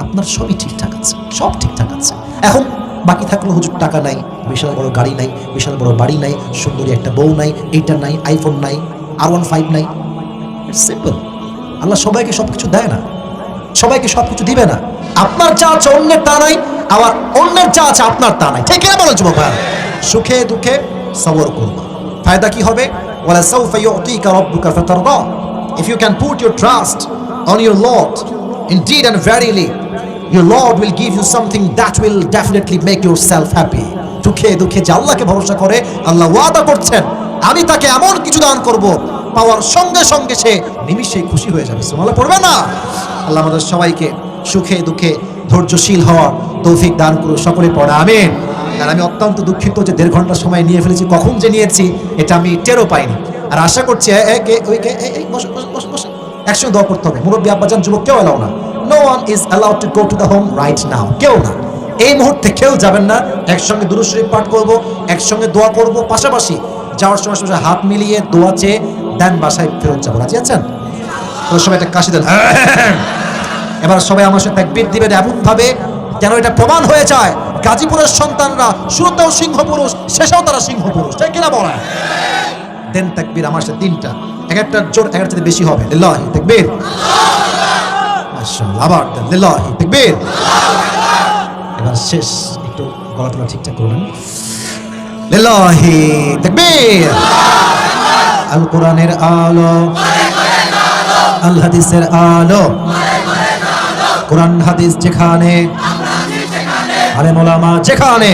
আপনার সবই ঠিকঠাক আছে, সব ঠিকঠাক আছে। এখন বাকি থাকলো, হুজুর টাকা নাই, বিশাল বড় গাড়ি নাই, বিশাল বড় বাড়ি নাই, সুন্দরী একটা বউ নাই, এইটা নাই, আইফোন নাই, R15 নাই। It's simple. আল্লাহ সবাইকে সবকিছু দেয় না, সবাইকে সবকিছু দিবে না। আপনার যা আছে অন্যের তা নাই, আবার অন্যের যা আছে আপনার তা নাই। ঠিক কিনা বলেন যুবক ভাই? সুখে দুঃখে সবর করবা, ফায়দা কি হবে? ওয়ালা সাউফা ইউতিকা রাব্বুকা ফাতারদা। If you can put your trust on your Lord, indeed and verily your Lord will give you something that will definitely make yourself happy. সুখে দুঃখে যে আল্লাহকে ভরসা করে, আল্লাহ ওয়াদা করছেন, আমি তাকে এমন কিছু দান করব, পাওয়ার সঙ্গে সঙ্গে সে নিমিষেই খুশি হয়ে যাবে। সুবহানাল্লাহ পড়বে না? আল্লাহ আমাদের সবাইকে সুখে দুঃখে ধৈর্যশীল হওয়ার তৌফিক দান করুন, সকলে পড়ে আমিন। আর আমি অত্যন্ত দুঃখিত যে 1.5 ঘন্টা সময় নিয়ে ফেলেছি, কখন যে নিয়েছি এটা আমি টেরও পাইনি। আর আশা করছি একসঙ্গে দোয়া করতে হবে। মুরব্বী আব্বাজান যুবক কেউ এলাও না, no one is allowed to go to the home right now, কেউ না, এই মুহূর্তে কেউ যাবেন না। একসঙ্গে দুরূদ শরীফ পাঠ করব, একসঙ্গে দোয়া করব, পাশাপাশি যাওয়ার সময় সবাই হাত মিলিয়ে দোয়া চেয়ে দেন বাসায় ফেরত যাবো। রাজি আছেন? তো সবাই একটা কাশি দেন। এবার সবাই আমার সাথে তাকবীর দিবেন এমন ভাবে যেন এটা প্রমাণ হয়ে যায় গাজীপুরের সন্তানরা শুরুতেও সিংহ পুরুষ, শেষেও তারা সিংহ পুরুষ। ঠিক কিনা বলেন? দেন তাকবীর আমার সাথে 3টা, এক একটা জোর এক একটা বেশি হবে। লিল্লাহি তাকবীর, মাশাআল্লাহ, আবার দেন লিল্লাহি তাকবীর। এবার শেষ, একটু গলাটা ঠিকঠাক করবেন। লিল্লাহি তাকবীর। আল কোরআনের আলো, আল হাদিসের আলো, কোরআন হাদিস যেখানে, আলেম ওলামা যেখানে,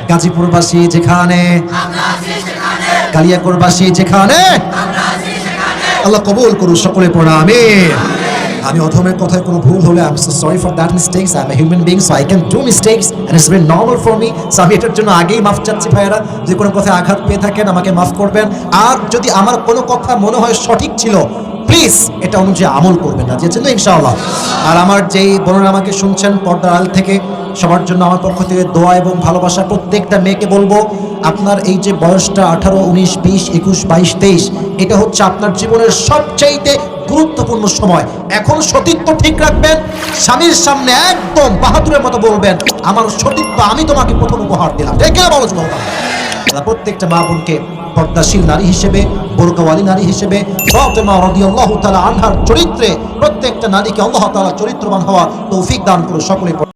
গাজীপুরবাসী যেখানে, কালিয়াকৈরবাসী যেখানে, আল্লাহ কবুল করুন, সকলে পড়া আমিন। আমি অধমের কথায় কোনো ভুল হলে I am so sorry for that mistakes, I am a human being, so I can do mistakes and it's very normal for me. So আমি এটার জন্য আগেই মাফ চাচ্ছি ভাইয়েরা, যে কোনো কথায় আঘাত পেয়ে থাকেন আমাকে মাফ করবেন। আর যদি আমার কোনো কথা মনে হয় সঠিক ছিল, প্লিজ এটা অনুযায়ী আমল করবেন না, যেছেন তো ইনশাআল্লাহ। আর আমার যেই বোনেরা আমাকে শুনছেন পর্দার আড়াল থেকে, সবার জন্য আমার পক্ষ থেকে দোয়া এবং ভালোবাসা। প্রত্যেকটা মেয়েকে বলবো, আপনার এই যে বয়সটা 18, 19, 20, 21, 22, 23, এটা হচ্ছে আপনার জীবনের সবচাইতে গুরুত্বপূর্ণ সময়। এখন সতীত্ব ঠিক রাখবেন, স্বামীর সামনে একদম বাহাদুরের মতো বলবেন, আমার সতীত্ব আমি তোমাকে প্রথম উপহার দিলাম। দেখে বলো প্রত্যেকটা মা বোনকে পর্দাশীল নারী হিসেবে, বোরকাওয়ালী নারী হিসেবে, ফাতেমা রাদিয়াল্লাহু তাআলা আনহার চরিত্রে প্রত্যেকটা নারীকে আল্লাহ তাআলা চরিত্রবান হওয়ার তৌফিক দান করুন সকলে।